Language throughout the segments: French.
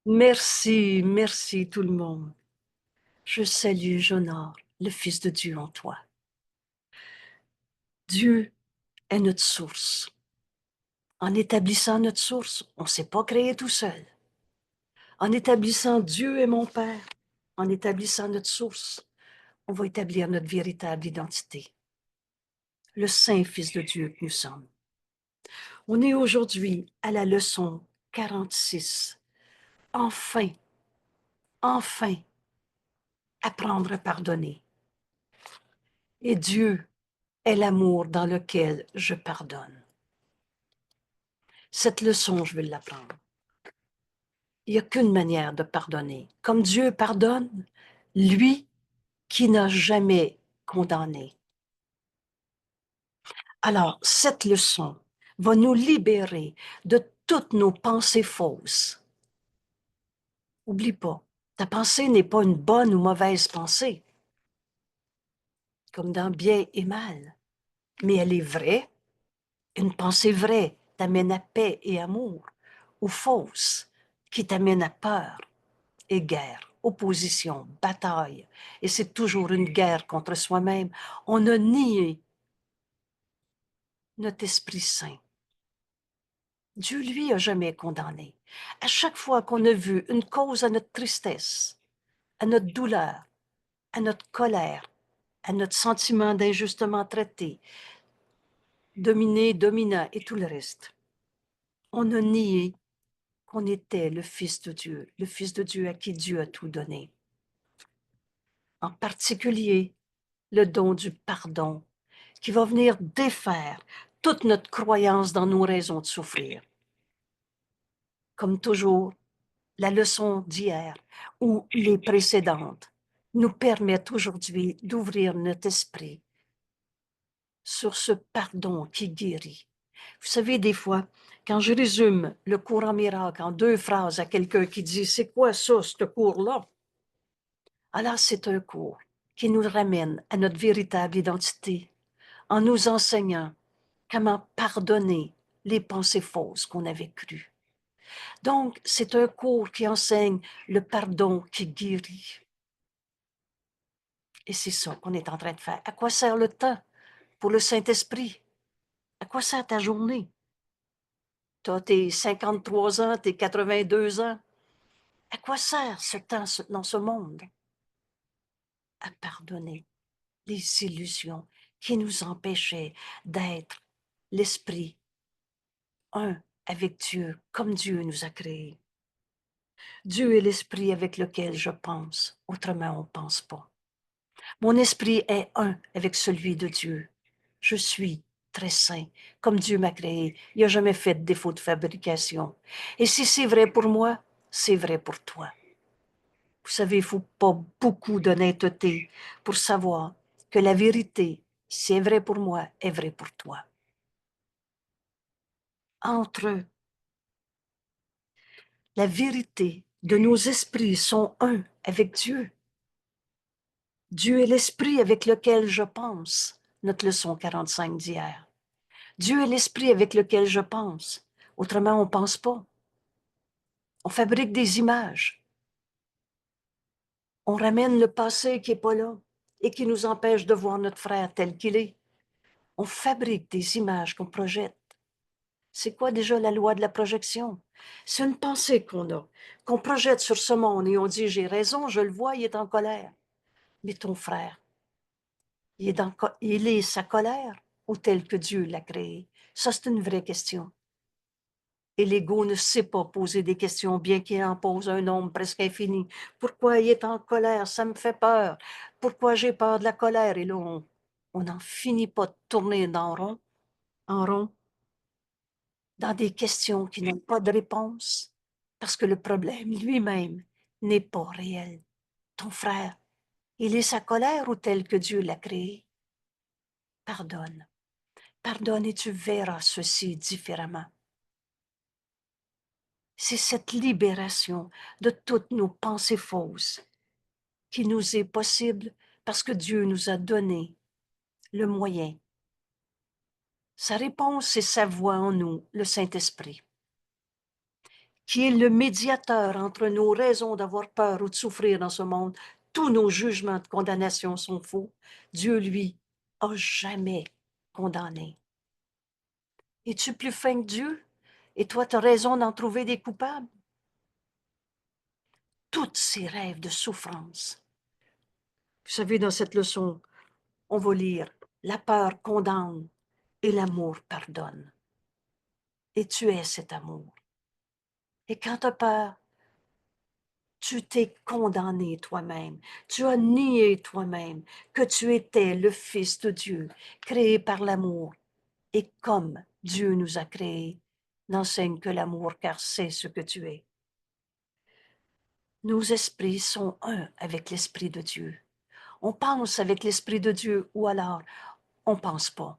Merci, merci tout le monde. Je salue, j'honore le Fils de Dieu en toi. Dieu est notre source. En établissant notre source, on ne s'est pas créé tout seul. En établissant Dieu est mon Père, en établissant notre source, on va établir notre véritable identité. Le Saint Fils de Dieu que nous sommes. On est aujourd'hui à la leçon 46. Enfin, enfin, apprendre à pardonner. Et Dieu est l'amour dans lequel je pardonne. Cette leçon, je vais l'apprendre. Il n'y a qu'une manière de pardonner. Comme Dieu pardonne, lui qui n'a jamais condamné. Alors, cette leçon va nous libérer de toutes nos pensées fausses. Oublie pas, ta pensée n'est pas une bonne ou mauvaise pensée, comme dans bien et mal, mais elle est vraie. Une pensée vraie t'amène à paix et amour, ou fausse, qui t'amène à peur et guerre, opposition, bataille. Et c'est toujours une guerre contre soi-même. On a nié notre Esprit Saint. Dieu, lui, a jamais condamné. À chaque fois qu'on a vu une cause à notre tristesse, à notre douleur, à notre colère, à notre sentiment d'injustement traité, dominé, dominant et tout le reste, on a nié qu'on était le Fils de Dieu, le Fils de Dieu à qui Dieu a tout donné. En particulier, le don du pardon, qui va venir défaire toute notre croyance dans nos raisons de souffrir. Comme toujours, la leçon d'hier ou les précédentes nous permettent aujourd'hui d'ouvrir notre esprit sur ce pardon qui guérit. Vous savez, des fois, quand je résume le cours en miracle en 2 phrases à quelqu'un qui dit « C'est quoi ça, ce cours-là? » Alors, c'est un cours qui nous ramène à notre véritable identité en nous enseignant comment pardonner les pensées fausses qu'on avait crues. Donc, c'est un cours qui enseigne le pardon qui guérit. Et c'est ça qu'on est en train de faire. À quoi sert le temps pour le Saint-Esprit? À quoi sert ta journée? Tu as tes 53 ans, tes 82 ans. À quoi sert ce temps dans ce monde? À pardonner les illusions qui nous empêchaient d'être l'esprit un avec Dieu, comme Dieu nous a créés. Dieu est l'esprit avec lequel je pense, autrement on ne pense pas. Mon esprit est un avec celui de Dieu. Je suis très saint, comme Dieu m'a créé. Il n'a jamais fait de défaut de fabrication. Et si c'est vrai pour moi, c'est vrai pour toi. Vous savez, il ne faut pas beaucoup d'honnêteté pour savoir que la vérité, si elle est vraie pour moi, est vraie pour toi. Entre la vérité de nos esprits sont un avec Dieu. Dieu est l'esprit avec lequel je pense, notre leçon 45 d'hier. Dieu est l'esprit avec lequel je pense. Autrement, on ne pense pas. On fabrique des images. On ramène le passé qui n'est pas là et qui nous empêche de voir notre frère tel qu'il est. On fabrique des images qu'on projette. C'est quoi déjà la loi de la projection? C'est une pensée qu'on projette sur ce monde et on dit, j'ai raison, je le vois, il est en colère. Mais ton frère, il est sa colère ou tel que Dieu l'a créé? Ça, c'est une vraie question. Et l'ego ne sait pas poser des questions, bien qu'il en pose un nombre presque infini. Pourquoi il est en colère? Ça me fait peur. Pourquoi j'ai peur de la colère? Et là, on n'en finit pas de tourner en rond, dans des questions qui n'ont pas de réponse, parce que le problème lui-même n'est pas réel. Ton frère, il est sa colère ou tel que Dieu l'a créé? Pardonne. Pardonne et tu verras ceci différemment. C'est cette libération de toutes nos pensées fausses qui nous est possible parce que Dieu nous a donné le moyen. Sa réponse, c'est sa voix en nous, le Saint-Esprit, qui est le médiateur entre nos raisons d'avoir peur ou de souffrir dans ce monde. Tous nos jugements de condamnation sont faux. Dieu, lui, a jamais condamné. Es-tu plus fin que Dieu? Et toi, tu as raison d'en trouver des coupables? Toutes ces rêves de souffrance. Vous savez, dans cette leçon, on va lire « La peur condamne et l'amour pardonne ». Et tu es cet amour. Et quand tu as peur, tu t'es condamné toi-même. Tu as nié toi-même que tu étais le Fils de Dieu, créé par l'amour. Et comme Dieu nous a créés, n'enseigne que l'amour, car c'est ce que tu es. Nos esprits sont un avec l'Esprit de Dieu. On pense avec l'Esprit de Dieu ou alors on pense pas.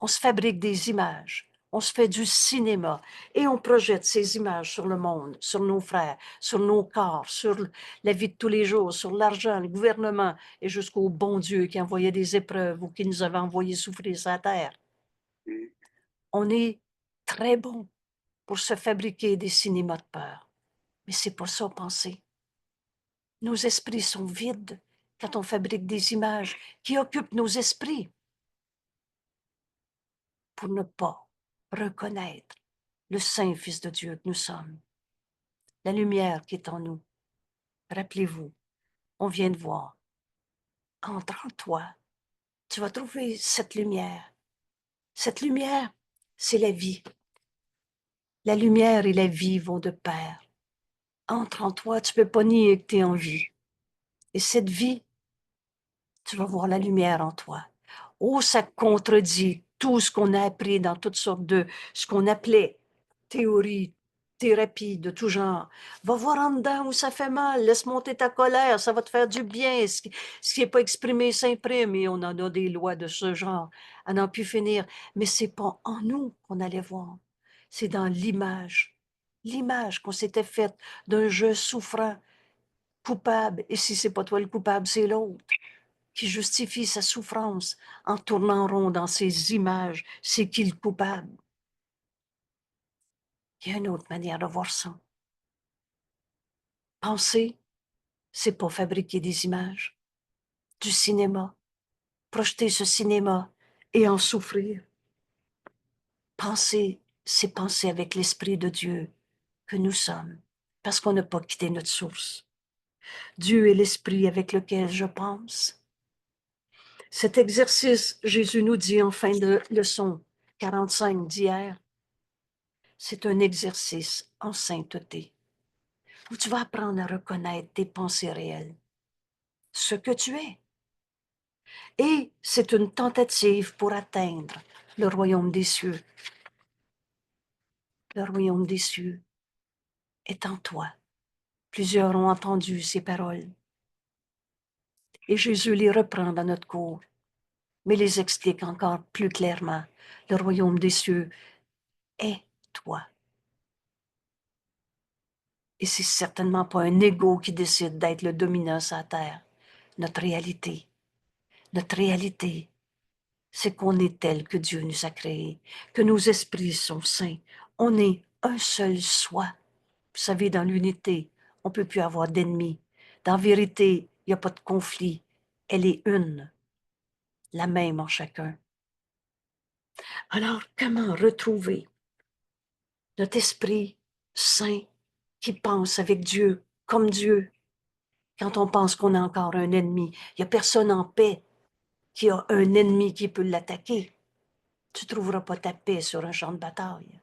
On se fabrique des images, on se fait du cinéma et on projette ces images sur le monde, sur nos frères, sur nos corps, sur la vie de tous les jours, sur l'argent, le gouvernement et jusqu'au bon Dieu qui envoyait des épreuves ou qui nous avait envoyé souffrir sur la terre. On est très bon pour se fabriquer des cinémas de peur, mais c'est pas ça penser. Nos esprits sont vides quand on fabrique des images qui occupent nos esprits pour ne pas reconnaître le saint Fils de Dieu que nous sommes, la lumière qui est en nous. Rappelez-vous, on vient de voir, entre en toi, tu vas trouver cette lumière. Cette lumière, c'est la vie. La lumière et la vie vont de pair. Entre en toi, tu ne peux pas nier que tu es en vie. Et cette vie, tu vas voir la lumière en toi. Oh, ça contredit tout ce qu'on a appris dans toutes sortes de, ce qu'on appelait théorie, thérapie de tout genre. Va voir en dedans où ça fait mal, laisse monter ta colère, ça va te faire du bien. Ce qui n'est pas exprimé s'imprime et on en a des lois de ce genre à n'en plus finir. Mais c'est pas en nous qu'on allait voir, c'est dans l'image. L'image qu'on s'était faite d'un je souffrant, coupable. Et si c'est pas toi le coupable, c'est l'autre qui justifie sa souffrance en tournant rond dans ses images, c'est qui le coupable? Il y a une autre manière de voir ça. Penser, c'est pas fabriquer des images, du cinéma, projeter ce cinéma et en souffrir. Penser, c'est penser avec l'Esprit de Dieu que nous sommes, parce qu'on n'a pas quitté notre source. Dieu est l'Esprit avec lequel je pense. Cet exercice, Jésus nous dit en fin de leçon 45 d'hier, c'est un exercice en sainteté où tu vas apprendre à reconnaître tes pensées réelles, ce que tu es. Et c'est une tentative pour atteindre le royaume des cieux. Le royaume des cieux est en toi. Plusieurs ont entendu ces paroles. Et Jésus les reprend dans notre cours, mais les explique encore plus clairement. Le royaume des cieux est toi. Et c'est certainement pas un ego qui décide d'être le dominant sur la terre. Notre réalité, c'est qu'on est tel que Dieu nous a créés, que nos esprits sont saints. On est un seul soi. Vous savez, dans l'unité, on ne peut plus avoir d'ennemis. Dans la vérité, il n'y a pas de conflit. Elle est une, la même en chacun. Alors, comment retrouver notre esprit saint qui pense avec Dieu, comme Dieu, quand on pense qu'on a encore un ennemi? Il n'y a personne en paix qui a un ennemi qui peut l'attaquer. Tu ne trouveras pas ta paix sur un champ de bataille.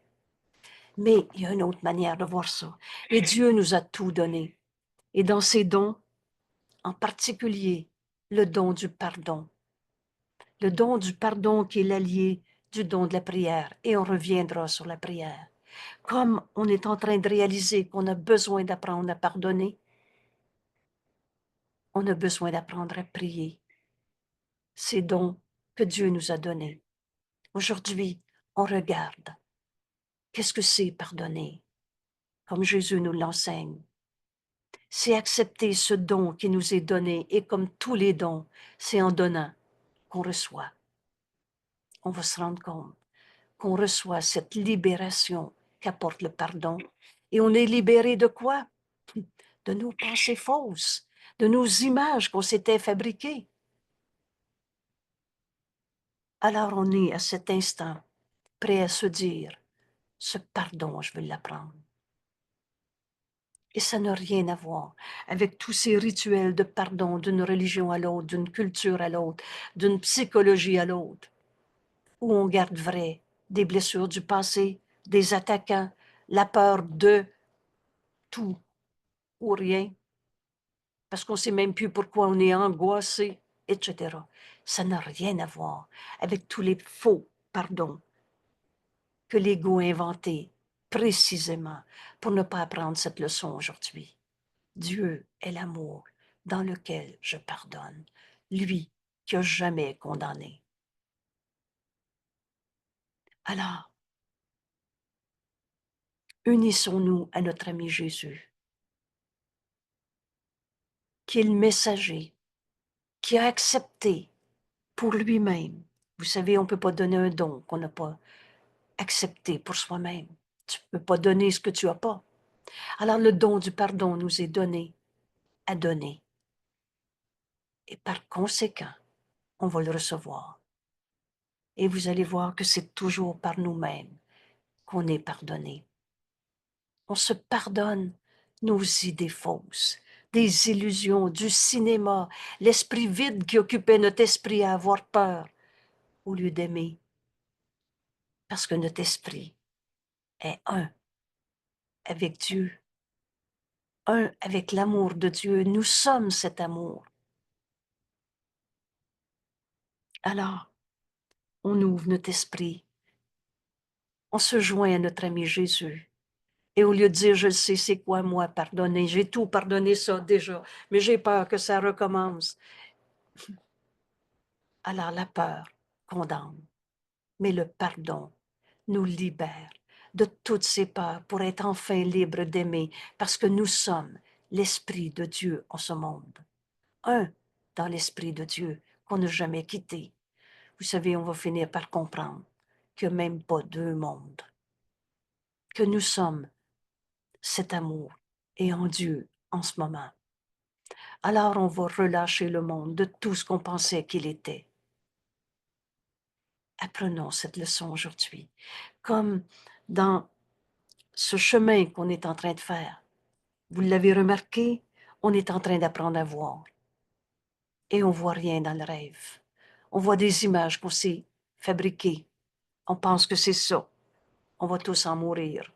Mais il y a une autre manière de voir ça. Et Dieu nous a tout donné. Et dans ces dons, en particulier, le don du pardon. Le don du pardon qui est l'allié du don de la prière. Et on reviendra sur la prière. Comme on est en train de réaliser qu'on a besoin d'apprendre à pardonner, on a besoin d'apprendre à prier. Ces dons que Dieu nous a donnés. Aujourd'hui, on regarde. Qu'est-ce que c'est pardonner? Comme Jésus nous l'enseigne. C'est accepter ce don qui nous est donné et comme tous les dons, c'est en donnant qu'on reçoit. On va se rendre compte qu'on reçoit cette libération qu'apporte le pardon Et on est libéré de quoi? De nos pensées fausses, de nos images qu'on s'était fabriquées. Alors on est à cet instant prêt à se dire, ce pardon, je veux l'apprendre. Et ça n'a rien à voir avec tous ces rituels de pardon d'une religion à l'autre, d'une culture à l'autre, d'une psychologie à l'autre, où on garde vrai des blessures du passé, des attaquants, la peur de tout ou rien, parce qu'on ne sait même plus pourquoi on est angoissé, etc. Ça n'a rien à voir avec tous les faux pardons que l'ego a inventés précisément pour ne pas apprendre cette leçon aujourd'hui. Dieu est l'amour dans lequel je pardonne, lui qui n'a jamais condamné. Alors, unissons-nous à notre ami Jésus, qui est le messager, qui a accepté pour lui-même. Vous savez, on ne peut pas donner un don qu'on n'a pas accepté pour soi-même. Tu ne peux pas donner ce que tu n'as pas. Alors le don du pardon nous est donné à donner. Et par conséquent, on va le recevoir. Et vous allez voir que c'est toujours par nous-mêmes qu'on est pardonné. On se pardonne nos idées fausses, des illusions, du cinéma, l'esprit vide qui occupait notre esprit à avoir peur au lieu d'aimer. Parce que notre esprit est un avec Dieu, un avec l'amour de Dieu. Nous sommes cet amour. Alors, on ouvre notre esprit, on se joint à notre ami Jésus. Et au lieu de dire, je le sais, c'est quoi moi pardonner, j'ai tout pardonné ça déjà, mais j'ai peur que ça recommence. Alors la peur condamne, mais le pardon nous libère de toutes ces peurs pour être enfin libres d'aimer, parce que nous sommes l'Esprit de Dieu en ce monde. Un dans l'Esprit de Dieu qu'on n'a jamais quitté. Vous savez, on va finir par comprendre qu'il n'y a même pas deux mondes, que nous sommes cet amour et en Dieu en ce moment. Alors on va relâcher le monde de tout ce qu'on pensait qu'il était. Apprenons cette leçon aujourd'hui, comme dans ce chemin qu'on est en train de faire. Vous l'avez remarqué, on est en train d'apprendre à voir. Et on ne voit rien dans le rêve. On voit des images qu'on s'est fabriquées. On pense que c'est ça. On va tous en mourir.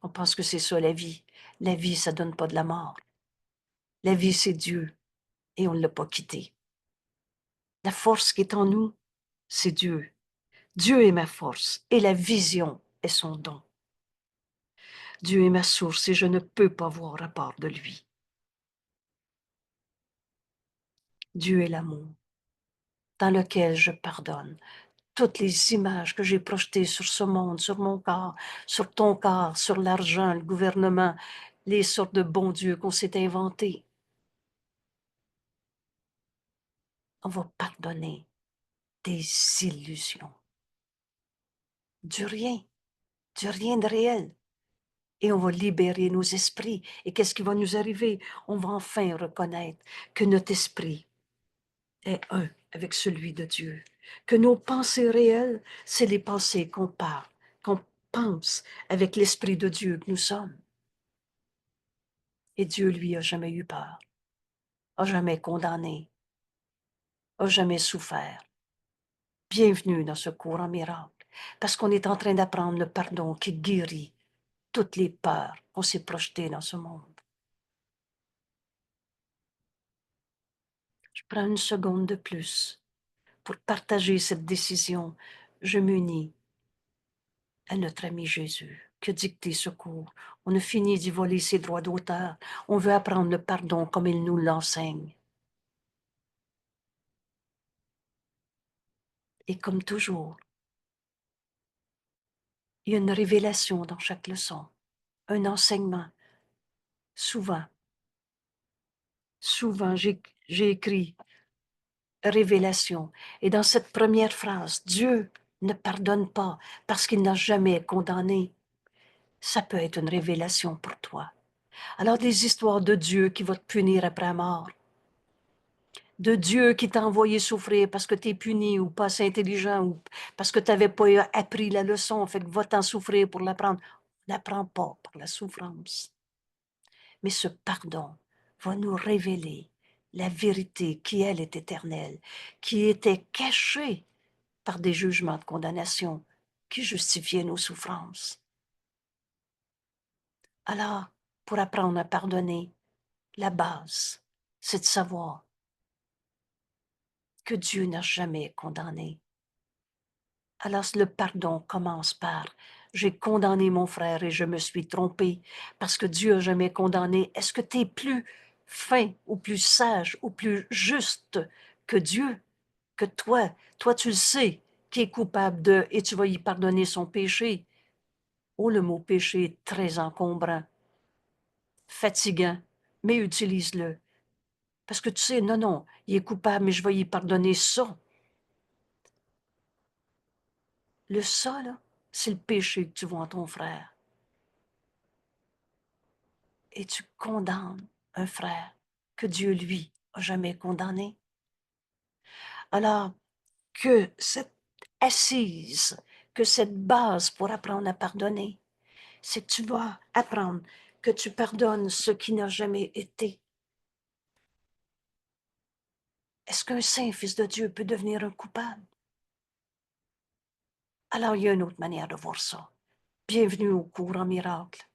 On pense que c'est ça la vie. La vie, ça ne donne pas de la mort. La vie, c'est Dieu. Et on ne l'a pas quitté. La force qui est en nous, c'est Dieu. Dieu est ma force et la vision est son don. Dieu est ma source et je ne peux pas voir à part de lui. Dieu est l'amour dans lequel je pardonne toutes les images que j'ai projetées sur ce monde, sur mon corps, sur ton corps, sur l'argent, le gouvernement, les sortes de bons dieux qu'on s'est inventés. On va pardonner des illusions, du rien de réel. Et on va libérer nos esprits. Et qu'est-ce qui va nous arriver? On va enfin reconnaître que notre esprit est un avec celui de Dieu. Que nos pensées réelles, c'est les pensées qu'on parle, qu'on pense avec l'Esprit de Dieu que nous sommes. Et Dieu, lui, a jamais eu peur, a jamais condamné, a jamais souffert. Bienvenue dans ce cours en miracle, parce qu'on est en train d'apprendre le pardon qui guérit toutes les peurs qu'on s'est projetées dans ce monde. Je prends une seconde de plus pour partager cette décision. Je m'unis à notre ami Jésus qui a dicté ce cours. On a fini d'y voler ses droits d'auteur. On veut apprendre le pardon comme il nous l'enseigne. Et comme toujours, il y a une révélation dans chaque leçon, un enseignement. Souvent, j'ai écrit révélation. Et dans cette première phrase, Dieu ne pardonne pas parce qu'il n'a jamais condamné. Ça peut être une révélation pour toi. Alors, des histoires de Dieu qui va te punir après la mort, de Dieu qui t'a envoyé souffrir parce que tu es puni ou pas assez intelligent ou parce que tu n'avais pas appris la leçon, fait que va t'en souffrir pour l'apprendre. On n'apprend pas par la souffrance. Mais ce pardon va nous révéler la vérité qui, elle, est éternelle, qui était cachée par des jugements de condamnation qui justifiaient nos souffrances. Alors, pour apprendre à pardonner, la base, c'est de savoir que Dieu n'a jamais condamné. Alors le pardon commence par « J'ai condamné mon frère et je me suis trompé parce que Dieu n'a jamais condamné. » Est-ce que tu es plus fin ou plus sage ou plus juste que Dieu, que toi? Toi, tu le sais qui est coupable de et tu vas y pardonner son péché. Oh, le mot péché est très encombrant, fatigant, mais utilise-le. Parce que tu sais, non, non, il est coupable, mais je vais y pardonner ça. Le ça, là, c'est le péché que tu vois en ton frère. Et tu condamnes un frère que Dieu, lui, a jamais condamné. Alors, que cette assise, que cette base pour apprendre à pardonner, c'est que tu vas apprendre que tu pardonnes ce qui n'a jamais été. Est-ce qu'un saint fils de Dieu peut devenir un coupable? Alors, il y a une autre manière de voir ça. Bienvenue au cours en miracle.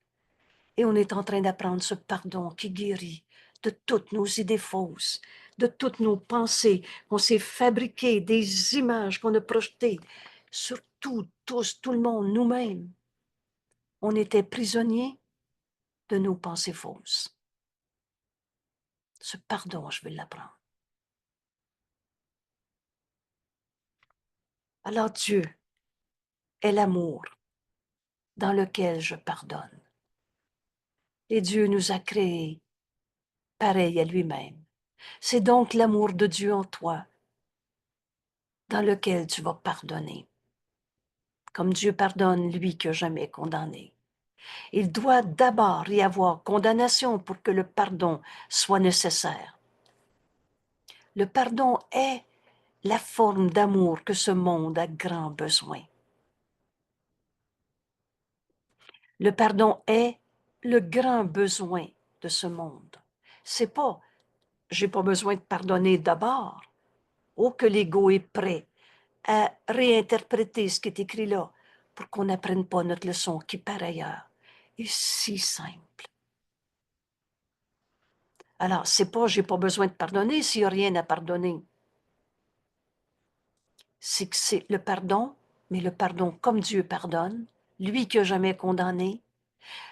Et on est en train d'apprendre ce pardon qui guérit de toutes nos idées fausses, de toutes nos pensées qu'on s'est fabriquées, des images qu'on a projetées sur tout, tous, tout le monde, nous-mêmes. On était prisonniers de nos pensées fausses. Ce pardon, je vais l'apprendre. Alors Dieu est l'amour dans lequel je pardonne. Et Dieu nous a créés pareil à lui-même. C'est donc l'amour de Dieu en toi dans lequel tu vas pardonner. Comme Dieu pardonne lui qui n'a jamais condamné. Il doit d'abord y avoir condamnation pour que le pardon soit nécessaire. Le pardon est la forme d'amour que ce monde a grand besoin. Le pardon est le grand besoin de ce monde. C'est pas, j'ai pas besoin de pardonner d'abord. Oh, que l'ego est prêt à réinterpréter ce qui est écrit là pour qu'on n'apprenne pas notre leçon qui, par ailleurs, est si simple. Alors, c'est pas j'ai pas besoin de pardonner s'il n'y a rien à pardonner. C'est que c'est le pardon, mais le pardon comme Dieu pardonne, lui qui n'a jamais condamné.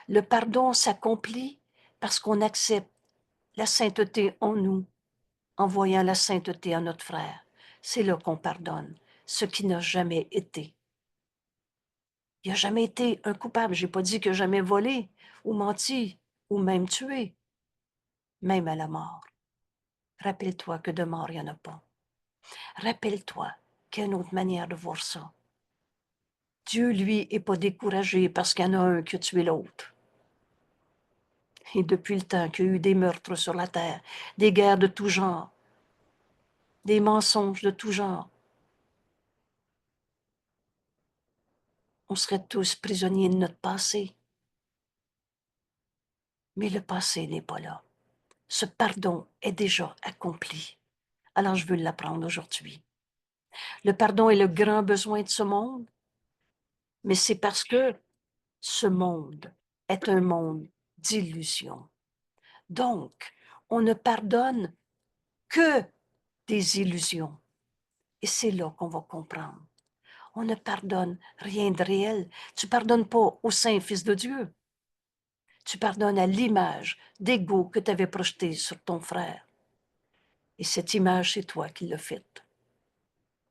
Le pardon s'accomplit parce qu'on accepte la sainteté en nous, en voyant la sainteté en notre frère. C'est là qu'on pardonne ce qui n'a jamais été. Il n'a jamais été un coupable. Je n'ai pas dit qu'il n'a jamais volé ou menti ou même tué, même à la mort. Rappelle-toi que de mort, il n'y en a pas. Rappelle-toi qu'il y a une autre manière de voir ça. Dieu, lui, n'est pas découragé parce qu'il y en a un qui a tué l'autre. Et depuis le temps qu'il y a eu des meurtres sur la terre, des guerres de tout genre, des mensonges de tout genre, on serait tous prisonniers de notre passé. Mais le passé n'est pas là. Ce pardon est déjà accompli. Alors je veux l'apprendre aujourd'hui. Le pardon est le grand besoin de ce monde, mais c'est parce que ce monde est un monde d'illusions. Donc, on ne pardonne que des illusions. Et c'est là qu'on va comprendre. On ne pardonne rien de réel. Tu ne pardonnes pas au Saint-Fils de Dieu. Tu pardonnes à l'image d'ego que tu avais projetée sur ton frère. Et cette image, c'est toi qui l'as faite.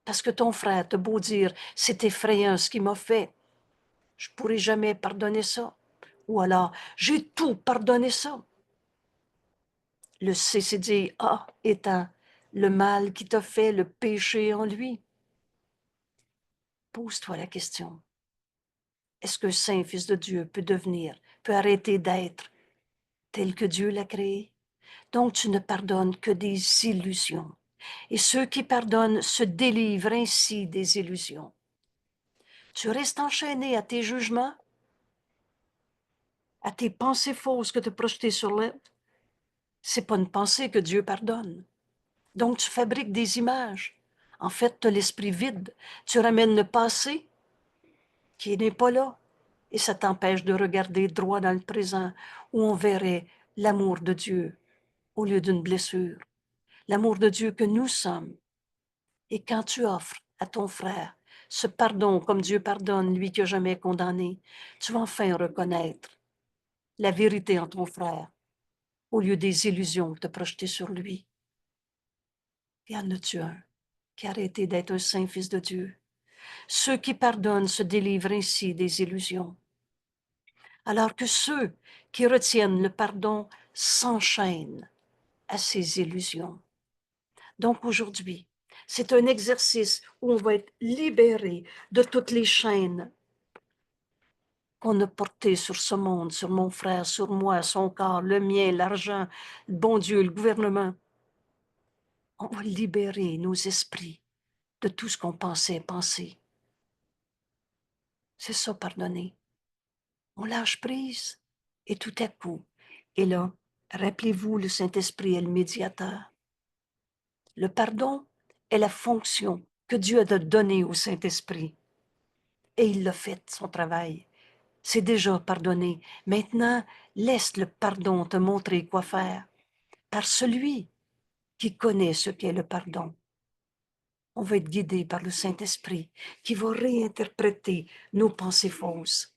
Parce que ton frère, t'as beau dire, c'est effrayant ce qu'il m'a fait, je ne pourrai jamais pardonner ça. Ou alors, j'ai tout pardonné ça. Le CCDA étant le mal qui t'a fait, le péché en lui. Pose-toi la question. Est-ce qu'un saint fils de Dieu peut arrêter d'être tel que Dieu l'a créé? Donc tu ne pardonnes que des illusions. Et ceux qui pardonnent se délivrent ainsi des illusions. Tu restes enchaîné à tes jugements, à tes pensées fausses que tu as projetées sur l'autre. C'est pas une pensée que Dieu pardonne. Donc tu fabriques des images. En fait, tu as l'esprit vide. Tu ramènes le passé qui n'est pas là. Et ça t'empêche de regarder droit dans le présent où on verrait l'amour de Dieu au lieu d'une blessure. L'amour de Dieu que nous sommes. Et quand tu offres à ton frère ce pardon comme Dieu pardonne, lui qui n'a jamais condamné, tu vas enfin reconnaître la vérité en ton frère au lieu des illusions que tu as projetées sur lui. Y en a-tu un qui a arrêté d'être un saint fils de Dieu? Ceux qui pardonnent se délivrent ainsi des illusions, alors que ceux qui retiennent le pardon s'enchaînent à ces illusions. Donc aujourd'hui, c'est un exercice où on va être libéré de toutes les chaînes qu'on a portées sur ce monde, sur mon frère, sur moi, son corps, le mien, l'argent, le bon Dieu, le gouvernement. On va libérer nos esprits de tout ce qu'on pensait penser. C'est ça, pardonner. On lâche prise et tout à coup, et là, rappelez-vous, le Saint-Esprit est le médiateur. Le pardon est la fonction que Dieu a donnée au Saint-Esprit. Et il l'a fait, son travail. C'est déjà pardonné. Maintenant, laisse le pardon te montrer quoi faire. Par celui qui connaît ce qu'est le pardon. On va être guidé par le Saint-Esprit qui va réinterpréter nos pensées fausses.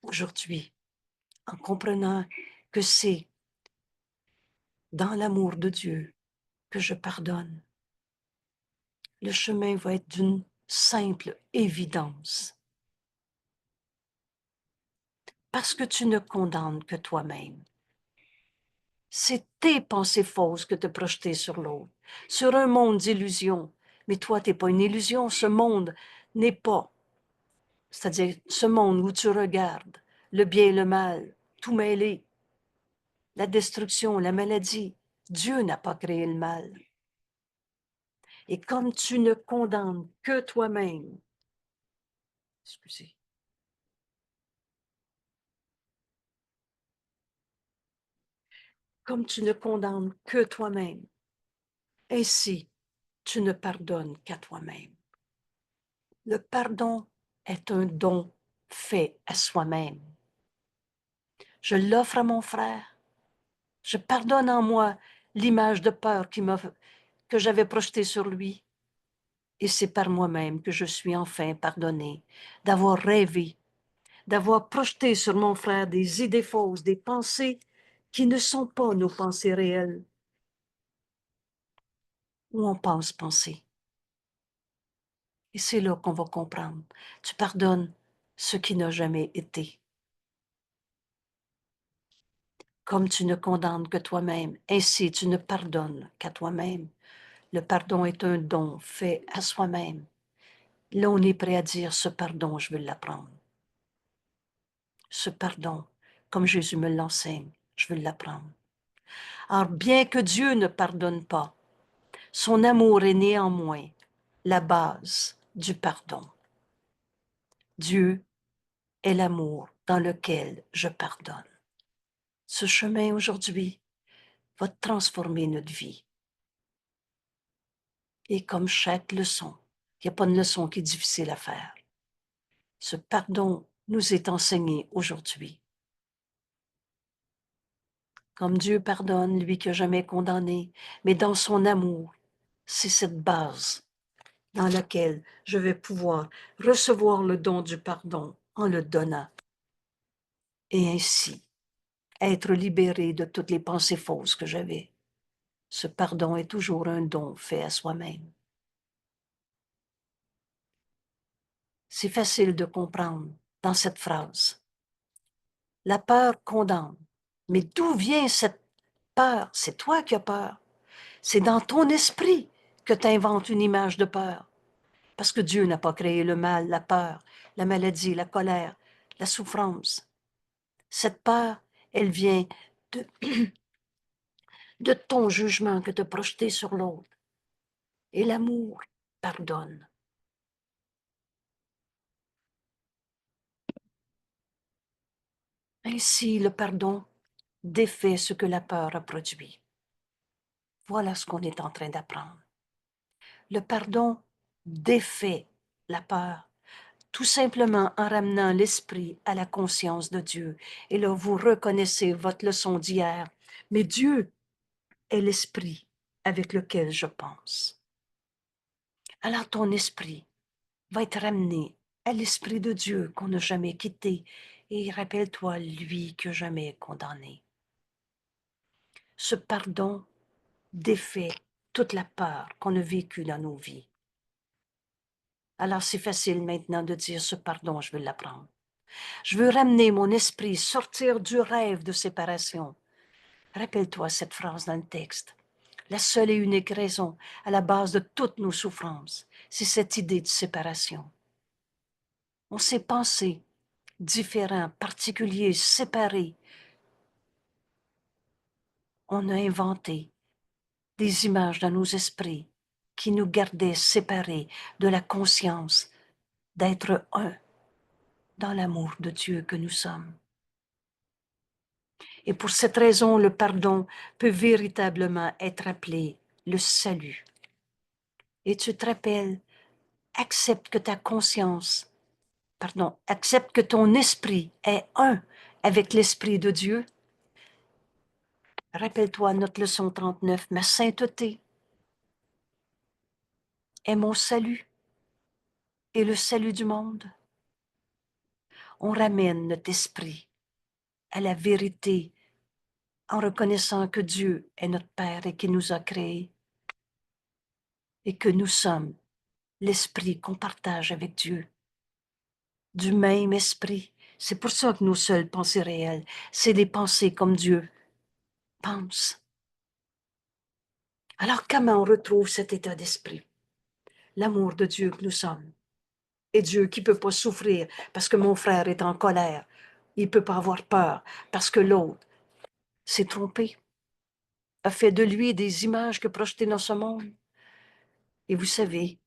Aujourd'hui, en comprenant que c'est dans l'amour de Dieu que je pardonne. Le chemin va être d'une simple évidence. Parce que tu ne condamnes que toi-même. C'est tes pensées fausses que tu as projetées sur l'autre, sur un monde d'illusions. Mais toi, tu n'es pas une illusion. Ce monde n'est pas, c'est-à-dire ce monde où tu regardes le bien et le mal, tout mêlé, la destruction, la maladie. Dieu n'a pas créé le mal. Et comme tu ne condamnes que toi-même, excusez, comme tu ne condamnes que toi-même, ainsi tu ne pardonnes qu'à toi-même. Le pardon est un don fait à soi-même. Je l'offre à mon frère. Je pardonne en moi l'image de peur que j'avais projetée sur lui. Et c'est par moi-même que je suis enfin pardonné d'avoir rêvé, d'avoir projeté sur mon frère des idées fausses, des pensées qui ne sont pas nos pensées réelles, où on pense penser. Et c'est là qu'on va comprendre. Tu pardonnes ce qui n'a jamais été. Comme tu ne condamnes que toi-même, ainsi tu ne pardonnes qu'à toi-même. Le pardon est un don fait à soi-même. Là, on est prêt à dire, ce pardon, je veux l'apprendre. Ce pardon, comme Jésus me l'enseigne, je veux l'apprendre. Alors, bien que Dieu ne pardonne pas, son amour est néanmoins la base du pardon. Dieu est l'amour dans lequel je pardonne. Ce chemin aujourd'hui va transformer notre vie. Et comme chaque leçon, il n'y a pas une leçon qui est difficile à faire. Ce pardon nous est enseigné aujourd'hui. Comme Dieu pardonne, lui qui n'a jamais condamné, mais dans son amour, c'est cette base dans laquelle je vais pouvoir recevoir le don du pardon en le donnant. Et ainsi, être libéré de toutes les pensées fausses que j'avais. Ce pardon est toujours un don fait à soi-même. C'est facile de comprendre dans cette phrase. La peur condamne. Mais d'où vient cette peur? C'est toi qui as peur. C'est dans ton esprit que tu inventes une image de peur. Parce que Dieu n'a pas créé le mal, la peur, la maladie, la colère, la souffrance. Cette peur, elle vient de, de ton jugement que tu as projeté sur l'autre. Et l'amour pardonne. Ainsi, le pardon défait ce que la peur a produit. Voilà ce qu'on est en train d'apprendre. Le pardon défait la peur, tout simplement en ramenant l'esprit à la conscience de Dieu. Et là, vous reconnaissez votre leçon d'hier. Mais Dieu est l'esprit avec lequel je pense. Alors ton esprit va être ramené à l'esprit de Dieu qu'on n'a jamais quitté. Et rappelle-toi, lui que jamais condamné. Ce pardon défait toute la peur qu'on a vécue dans nos vies. Alors c'est facile maintenant de dire ce pardon, je veux l'apprendre. Je veux ramener mon esprit, sortir du rêve de séparation. Rappelle-toi cette phrase dans le texte. La seule et unique raison à la base de toutes nos souffrances, c'est cette idée de séparation. On s'est pensé différent, particulier, séparé. On a inventé des images dans nos esprits qui nous gardaient séparés de la conscience d'être un dans l'amour de Dieu que nous sommes. Et pour cette raison, le pardon peut véritablement être appelé le salut. Et tu te rappelles, accepte que ta conscience, accepte que ton esprit est un avec l'esprit de Dieu. Rappelle-toi notre leçon 39, ma sainteté est mon salut et le salut du monde. On ramène notre esprit à la vérité en reconnaissant que Dieu est notre Père et qu'il nous a créés et que nous sommes l'esprit qu'on partage avec Dieu, du même esprit. C'est pour ça que nos seules pensées réelles, c'est des pensées comme Dieu pense. Alors comment on retrouve cet état d'esprit? L'amour de Dieu que nous sommes. Et Dieu qui ne peut pas souffrir parce que mon frère est en colère. Il ne peut pas avoir peur parce que l'autre s'est trompé, a fait de lui des images que projetées dans ce monde. Et vous savez,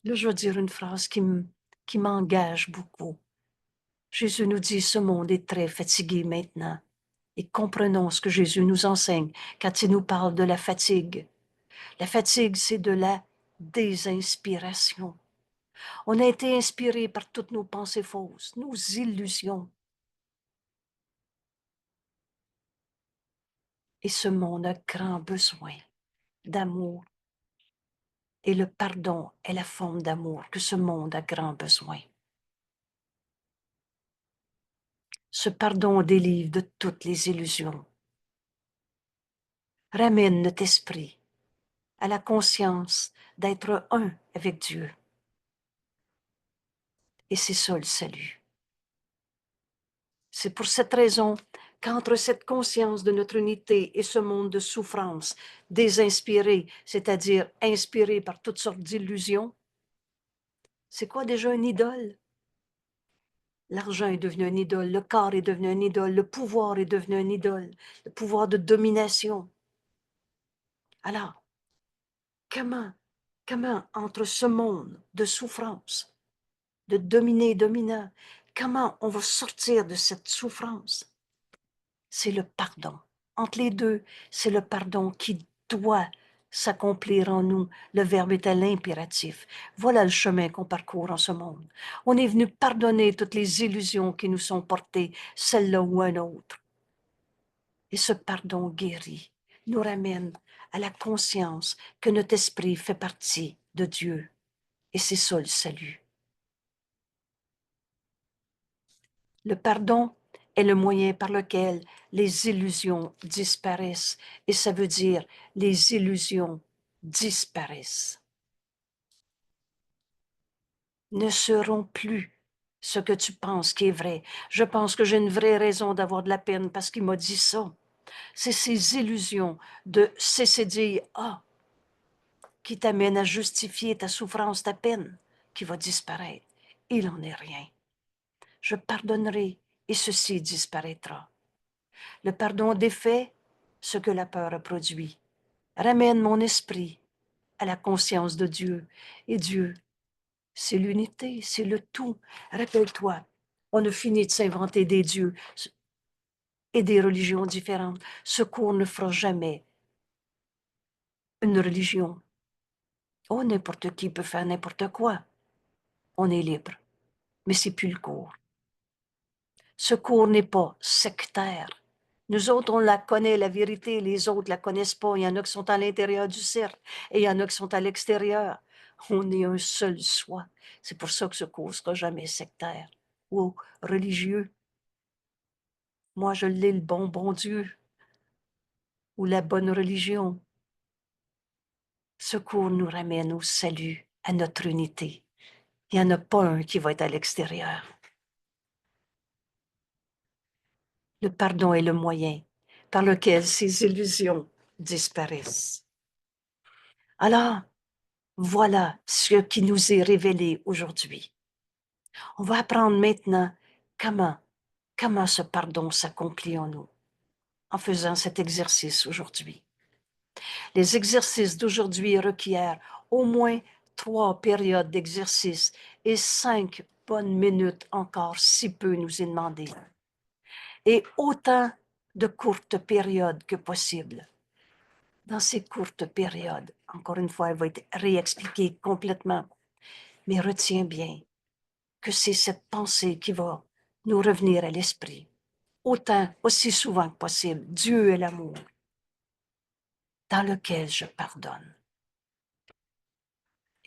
là je vais dire une phrase qui m'engage beaucoup. Jésus nous dit, ce monde est très fatigué maintenant. Et comprenons ce que Jésus nous enseigne quand il nous parle de la fatigue. La fatigue, c'est de la désinspiration. On a été inspiré par toutes nos pensées fausses, nos illusions. Et ce monde a grand besoin d'amour. Et le pardon est la forme d'amour que ce monde a grand besoin. Ce pardon délivre de toutes les illusions. Ramène notre esprit à la conscience d'être un avec Dieu. Et c'est ça le salut. C'est pour cette raison qu'entre cette conscience de notre unité et ce monde de souffrance, désinspiré, c'est-à-dire inspiré par toutes sortes d'illusions, c'est quoi déjà une idole? L'argent est devenu une idole, le corps est devenu une idole, le pouvoir est devenu une idole, le pouvoir de domination. Alors, comment entre ce monde de souffrance, de dominé-dominant, comment on va sortir de cette souffrance? C'est le pardon. Entre les deux, c'est le pardon qui doit s'accomplir en nous. Le verbe est à l'impératif. Voilà le chemin qu'on parcourt en ce monde. On est venu pardonner toutes les illusions qui nous sont portées, celle-là ou un autre. Et ce pardon guérit, nous ramène à la conscience que notre esprit fait partie de Dieu. Et c'est ça le salut. Le pardon est le moyen par lequel les illusions disparaissent. Et ça veut dire les illusions disparaissent. Ne seront plus ce que tu penses qui est vrai. Je pense que j'ai une vraie raison d'avoir de la peine parce qu'il m'a dit ça. C'est ces illusions de cesser de dire « Ah » qui t'amènent à justifier ta souffrance, ta peine, qui va disparaître. Il n'en est rien. je pardonnerai et ceci disparaîtra. Le pardon défait ce que la peur a produit, ramène mon esprit à la conscience de Dieu. Et Dieu, c'est l'unité, c'est le tout. Rappelle-toi, on a fini de s'inventer des dieux et des religions différentes. Ce cours ne fera jamais une religion. Oh, n'importe qui peut faire n'importe quoi. On est libre. Mais c'est plus le cours. Ce cours n'est pas sectaire. Nous autres, on la connaît, la vérité, les autres la connaissent pas. Il y en a qui sont à l'intérieur du cercle et il y en a qui sont à l'extérieur. On est un seul soi. C'est pour ça que ce cours sera jamais sectaire ou religieux. Moi, je l'ai, le bon Dieu ou la bonne religion. Ce cours nous ramène au salut, à notre unité. Il n'y en a pas un qui va être à l'extérieur. Le pardon est le moyen par lequel ces illusions disparaissent. Alors, voilà ce qui nous est révélé aujourd'hui. On va apprendre maintenant comment ce pardon s'accomplit en nous en faisant cet exercice aujourd'hui. Les exercices d'aujourd'hui requièrent au moins 3 périodes d'exercice et 5 bonnes minutes encore, si peu nous est demandé. Et autant de courtes périodes que possible. Dans ces courtes périodes, encore une fois, elle va être réexpliquée complètement, mais retiens bien que c'est cette pensée qui va nous revenir à l'esprit. Autant, aussi souvent que possible, Dieu est l'amour dans lequel je pardonne.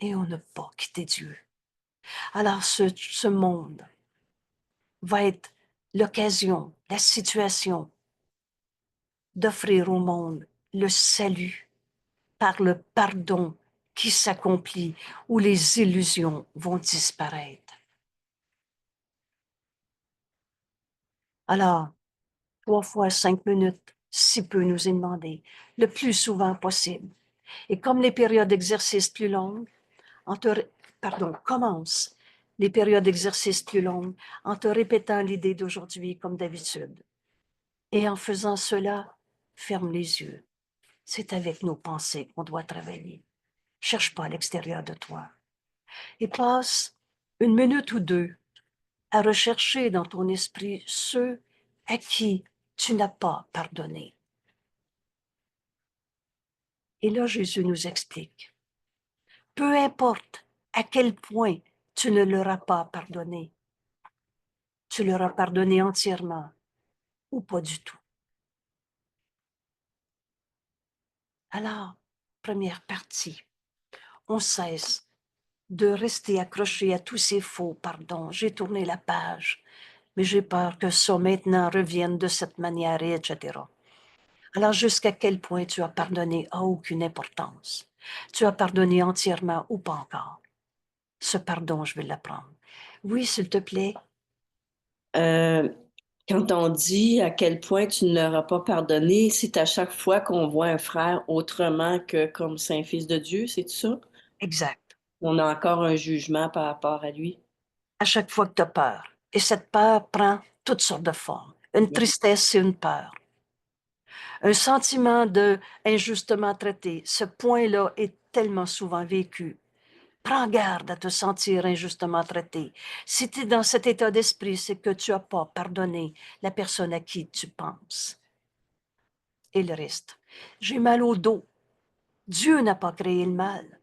Et on n'a pas quitté Dieu. Alors ce monde va être l'occasion, la situation d'offrir au monde le salut par le pardon qui s'accomplit, où les illusions vont disparaître. Alors, 3 fois 5 minutes, si peu nous est demandé, le plus souvent possible. Et comme les périodes d'exercice plus longues, commence les périodes d'exercice plus longues en te répétant l'idée d'aujourd'hui comme d'habitude. Et en faisant cela, ferme les yeux. C'est avec nos pensées qu'on doit travailler. Cherche pas à l'extérieur de toi. Et passe 1 minute ou 2 à rechercher dans ton esprit ceux à qui tu n'as pas pardonné. Et là, Jésus nous explique, peu importe à quel point tu ne leur as pas pardonné, tu leur as pardonné entièrement ou pas du tout. Alors, première partie, on cesse de rester accroché à tous ces faux pardons. J'ai tourné la page, mais j'ai peur que ça maintenant revienne de cette manière, etc. Alors, jusqu'à quel point tu as pardonné a aucune importance. Tu as pardonné entièrement ou pas encore. Ce pardon, je vais l'apprendre. Oui, s'il te plaît. Euh, Quand on dit à quel point tu ne l'auras pas pardonné, c'est à chaque fois qu'on voit un frère autrement que comme Saint-Fils de Dieu, c'est ça? Exact. On a encore un jugement par rapport à lui. À chaque fois que tu as peur. Et cette peur prend toutes sortes de formes. Une tristesse, c'est une peur. Un sentiment de injustement traité. Ce point-là est tellement souvent vécu. Prends garde à te sentir injustement traité. Si tu es dans cet état d'esprit, c'est que tu n'as pas pardonné la personne à qui tu penses. Et le reste. J'ai mal au dos. Dieu n'a pas créé le mal.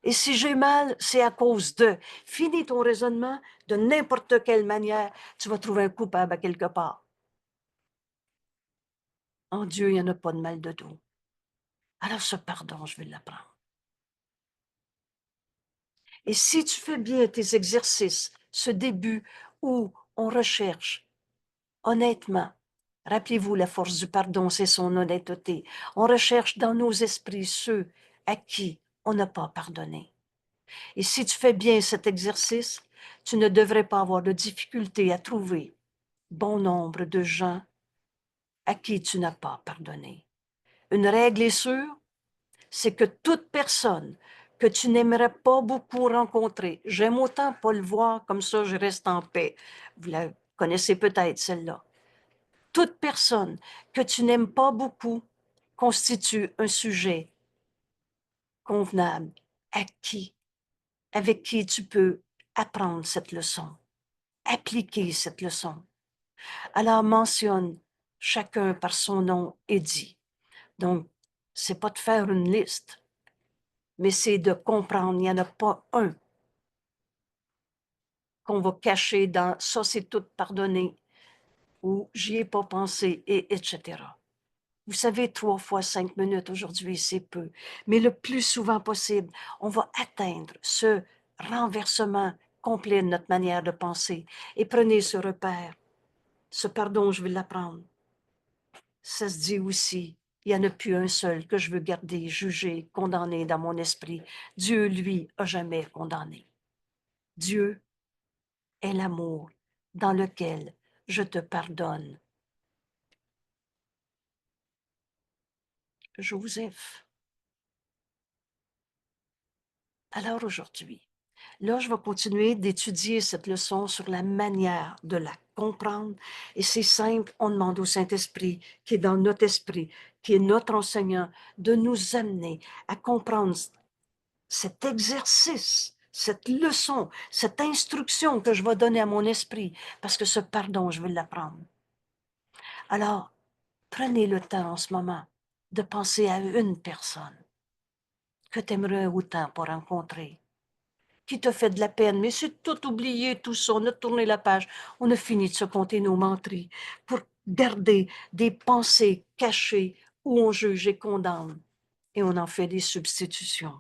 Et si j'ai mal, c'est à cause de. Finis ton raisonnement de n'importe quelle manière, tu vas trouver un coupable à quelque part. En Dieu, il n'y en a pas de mal de dos. Alors ce pardon, je vais l'apprendre. Et si tu fais bien tes exercices, ce début où on recherche honnêtement, rappelez-vous, la force du pardon, c'est son honnêteté. On recherche dans nos esprits ceux à qui on n'a pas pardonné. Et si tu fais bien cet exercice, tu ne devrais pas avoir de difficulté à trouver bon nombre de gens à qui tu n'as pas pardonné. Une règle est sûre, c'est que toute personne que tu n'aimerais pas beaucoup rencontrer. J'aime autant pas le voir, comme ça je reste en paix. Vous la connaissez peut-être, celle-là. Toute personne que tu n'aimes pas beaucoup constitue un sujet convenable avec qui tu peux apprendre cette leçon, appliquer cette leçon. Alors mentionne chacun par son nom et dit. Donc, c'est pas de faire une liste, mais c'est de comprendre, il n'y en a pas un qu'on va cacher dans ça, c'est tout pardonné ou j'y ai pas pensé, et etc. Vous savez, 3 fois 5 minutes aujourd'hui, c'est peu. Mais le plus souvent possible, on va atteindre ce renversement complet de notre manière de penser. Et prenez ce repère. Ce pardon, je vais l'apprendre. Ça se dit aussi, il n'y en a plus un seul que je veux garder, juger, condamner dans mon esprit. Dieu, lui, a jamais condamné. Dieu est l'amour dans lequel je te pardonne. Joseph. Alors aujourd'hui, là, je vais continuer d'étudier cette leçon sur la manière de la comprendre. Et c'est simple, on demande au Saint-Esprit, qui est dans notre esprit, qui est notre enseignant, de nous amener à comprendre cet exercice, cette leçon, cette instruction que je vais donner à mon esprit, parce que ce pardon, je veux l'apprendre. Alors, prenez le temps en ce moment de penser à une personne que tu aimerais autant pour rencontrer, qui te fait de la peine, mais c'est tout oublié, tout ça, on a tourné la page, on a fini de se compter nos menteries pour garder des pensées cachées où on juge et condamne, et on en fait des substitutions.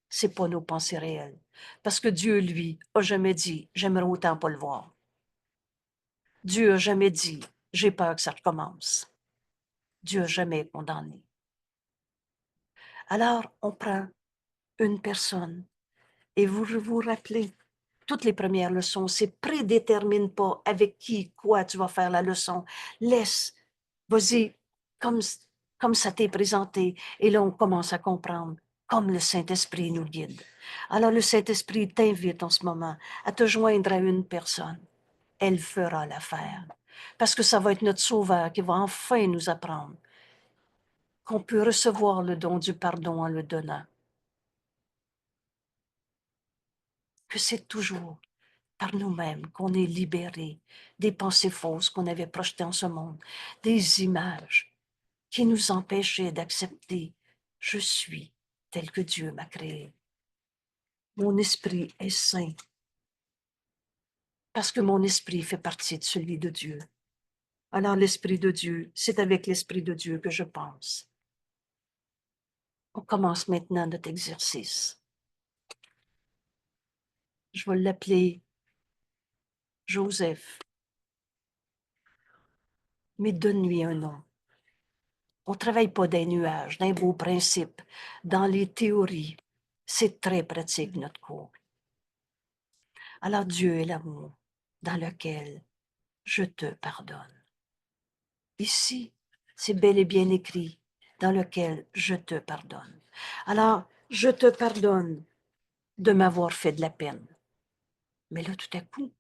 C'est pas nos pensées réelles. Parce que Dieu, lui, a jamais dit, j'aimerais autant pas le voir. Dieu a jamais dit, j'ai peur que ça recommence. Dieu a jamais condamné. Alors, on prend une personne et vous vous rappelez, toutes les premières leçons, c'est prédétermine pas avec qui, quoi tu vas faire la leçon. Laisse, vas-y, comme, comme ça t'est présenté. Et là, on commence à comprendre, comme le Saint-Esprit nous guide. Alors, le Saint-Esprit t'invite en ce moment à te joindre à une personne. Elle fera l'affaire. Parce que ça va être notre Sauveur qui va enfin nous apprendre qu'on peut recevoir le don du pardon en le donnant. Que c'est toujours par nous-mêmes qu'on est libérés des pensées fausses qu'on avait projetées en ce monde, des images qui nous empêchaient d'accepter « je suis tel que Dieu m'a créé ». Mon esprit est saint parce que mon esprit fait partie de celui de Dieu. Alors l'esprit de Dieu, c'est avec l'esprit de Dieu que je pense. On commence maintenant notre exercice. Je vais l'appeler Joseph, mais donne-lui un nom. On ne travaille pas des nuages, d'un beau principe, dans les théories. C'est très pratique, notre cours. Alors Dieu est l'amour dans lequel je te pardonne. Ici, c'est bel et bien écrit, dans lequel je te pardonne. Alors, je te pardonne de m'avoir fait de la peine. Mais là, tout à coup,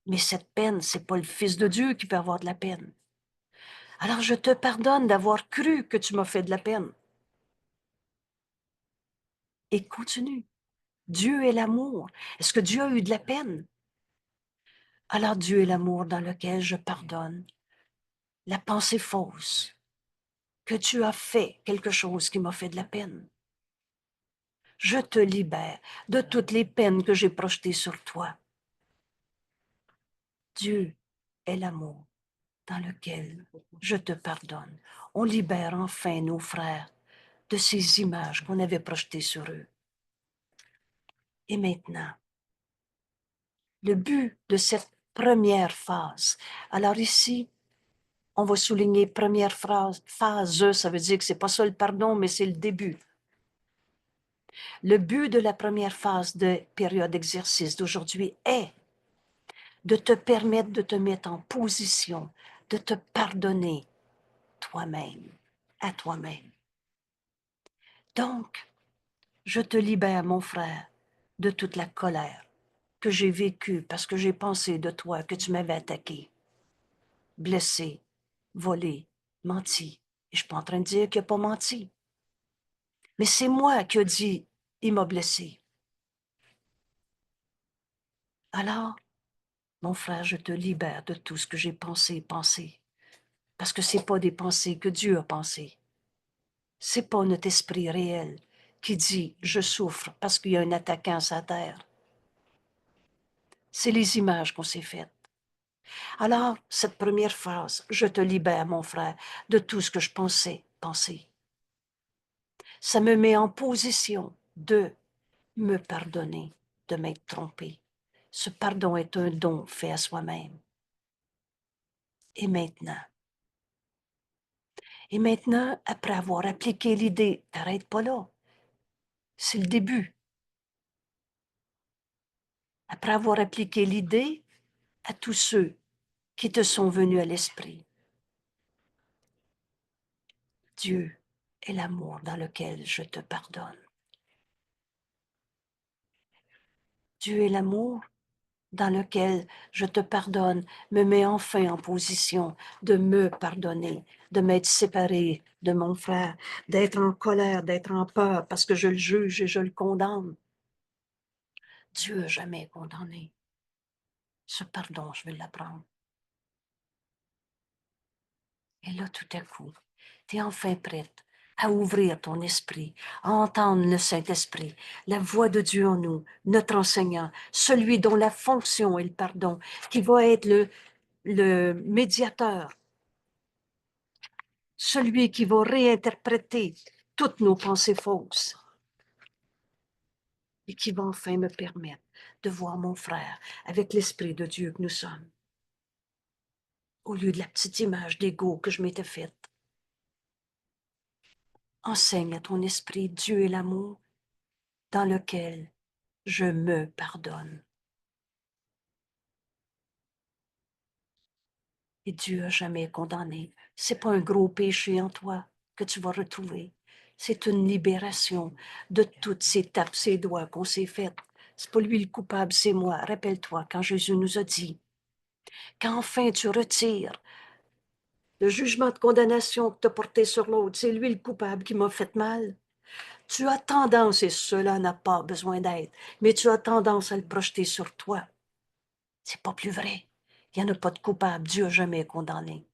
mais cette peine, c'est pas le Fils de Dieu qui peut avoir de la peine. Alors, je te pardonne d'avoir cru que tu m'as fait de la peine. Et continue. Dieu est l'amour. Est-ce que Dieu a eu de la peine? Alors Dieu est l'amour dans lequel je pardonne la pensée fausse que tu as fait quelque chose qui m'a fait de la peine. Je te libère de toutes les peines que j'ai projetées sur toi. Dieu est l'amour dans lequel je te pardonne. On libère enfin nos frères de ces images qu'on avait projetées sur eux. Et maintenant, le but de cette première phase. Alors ici, on va souligner première phase, ça veut dire que c'est pas ça le pardon, mais c'est le début. Le but de la première phase de période d'exercice d'aujourd'hui est de te permettre de te mettre en position, de te pardonner toi-même, à toi-même. Donc, Je te libère, mon frère, de toute la colère que j'ai vécue parce que j'ai pensé de toi que tu m'avais attaqué, blessé, volé, menti. Et je suis pas en train de dire qu'il n'a pas menti. Mais c'est moi qui ai dit, il m'a blessé. Alors, mon frère, je te libère de tout ce que j'ai pensé. Parce que c'est pas des pensées que Dieu a pensées. C'est pas notre esprit réel qui dit, je souffre parce qu'il y a un attaquant sur la terre. C'est les images qu'on s'est faites. Alors, cette première phrase, je te libère, mon frère, de tout ce que je pensais penser. Ça me met en position de me pardonner, de m'être trompé. Ce pardon est un don fait à soi-même. Et maintenant, après avoir appliqué l'idée, t'arrêtes pas là. C'est le début. Après avoir appliqué l'idée à tous ceux qui te sont venus à l'esprit. Dieu est l'amour dans lequel je te pardonne. Dieu est l'amour dans lequel je te pardonne, me met enfin en position de me pardonner, de m'être séparé de mon frère, d'être en colère, d'être en peur parce que je le juge et je le condamne. Dieu n'a jamais condamné. Ce pardon, je vais l'apprendre. Et là, tout à coup, tu es enfin prête à ouvrir ton esprit, à entendre le Saint-Esprit, la voix de Dieu en nous, notre enseignant, celui dont la fonction est le pardon, qui va être le médiateur, celui qui va réinterpréter toutes nos pensées fausses et qui va enfin me permettre de voir mon frère avec l'Esprit de Dieu que nous sommes, au lieu de la petite image d'ego que je m'étais faite. Enseigne à ton esprit Dieu et l'amour dans lequel je me pardonne. Et Dieu n'a jamais condamné. C'est pas un gros péché en toi que tu vas retrouver. C'est une libération de toutes ces tapes, ces doigts qu'on s'est faites. C'est pas lui le coupable, c'est moi. Rappelle-toi quand Jésus nous a dit, quand enfin tu retires le jugement de condamnation que tu as porté sur l'autre, c'est lui le coupable qui m'a fait mal. Tu as tendance, et cela n'a pas besoin d'aide, mais tu as tendance à le projeter sur toi. C'est pas plus vrai. Il n'y en a pas de coupable. Dieu n'a jamais condamné.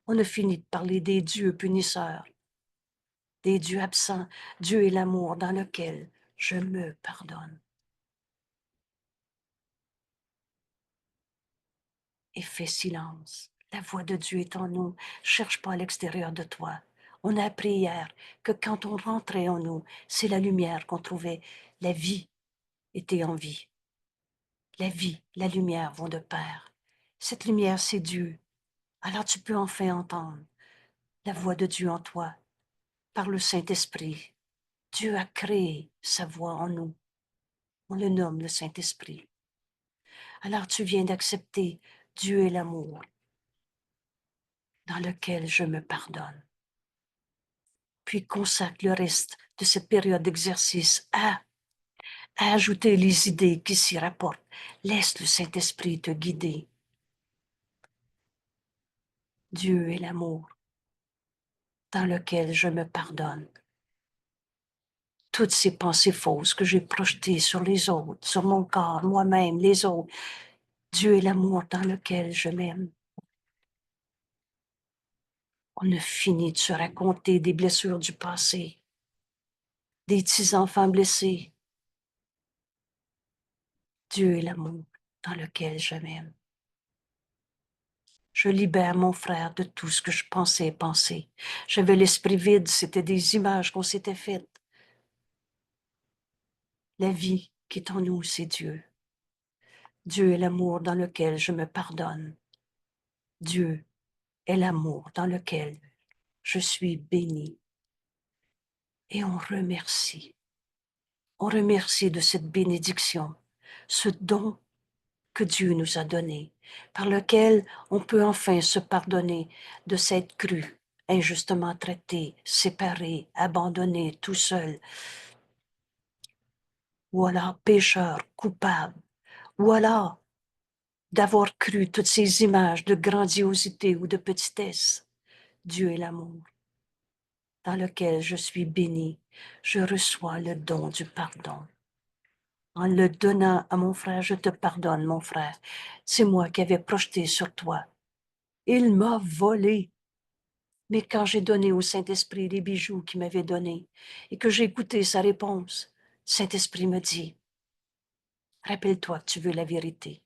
On a fini de parler des dieux punisseurs, des dieux absents. Dieu est l'amour dans lequel je me pardonne. Et fais silence. La voix de Dieu est en nous. Cherche pas à l'extérieur de toi. On a appris hier que quand on rentrait en nous, c'est la lumière qu'on trouvait. La vie était en vie. La vie, la lumière vont de pair. Cette lumière, c'est Dieu. Alors tu peux enfin entendre la voix de Dieu en toi, par le Saint-Esprit. Dieu a créé sa voix en nous. On le nomme le Saint-Esprit. Alors tu viens d'accepter Dieu est l'amour dans lequel je me pardonne. Puis consacre le reste de cette période d'exercice à ajouter les idées qui s'y rapportent. Laisse le Saint-Esprit te guider. Dieu est l'amour dans lequel je me pardonne. Toutes ces pensées fausses que j'ai projetées sur les autres, sur mon corps, moi-même, les autres. Dieu est l'amour dans lequel je m'aime. On a fini de se raconter des blessures du passé, des petits-enfants blessés. Dieu est l'amour dans lequel je m'aime. Je libère mon frère de tout ce que je pensais penser. J'avais l'esprit vide, c'était des images qu'on s'était faites. La vie qui est en nous, c'est Dieu. Dieu est l'amour dans lequel je me pardonne. Dieu est l'amour dans lequel je suis béni. Et on remercie. On remercie de cette bénédiction, ce don que Dieu nous a donné, par lequel on peut enfin se pardonner de s'être cru, injustement traité, séparé, abandonné, tout seul, ou alors pécheur, coupable, ou alors d'avoir cru toutes ces images de grandiosité ou de petitesse. Dieu est l'amour, dans lequel je suis béni. Je reçois le don du pardon. En le donnant à mon frère, je te pardonne, mon frère. C'est moi qui avais projeté sur toi. Il m'a volé. Mais quand j'ai donné au Saint-Esprit les bijoux qu'il m'avait donnés et que j'ai écouté sa réponse, Saint-Esprit me dit, rappelle-toi que tu veux la vérité.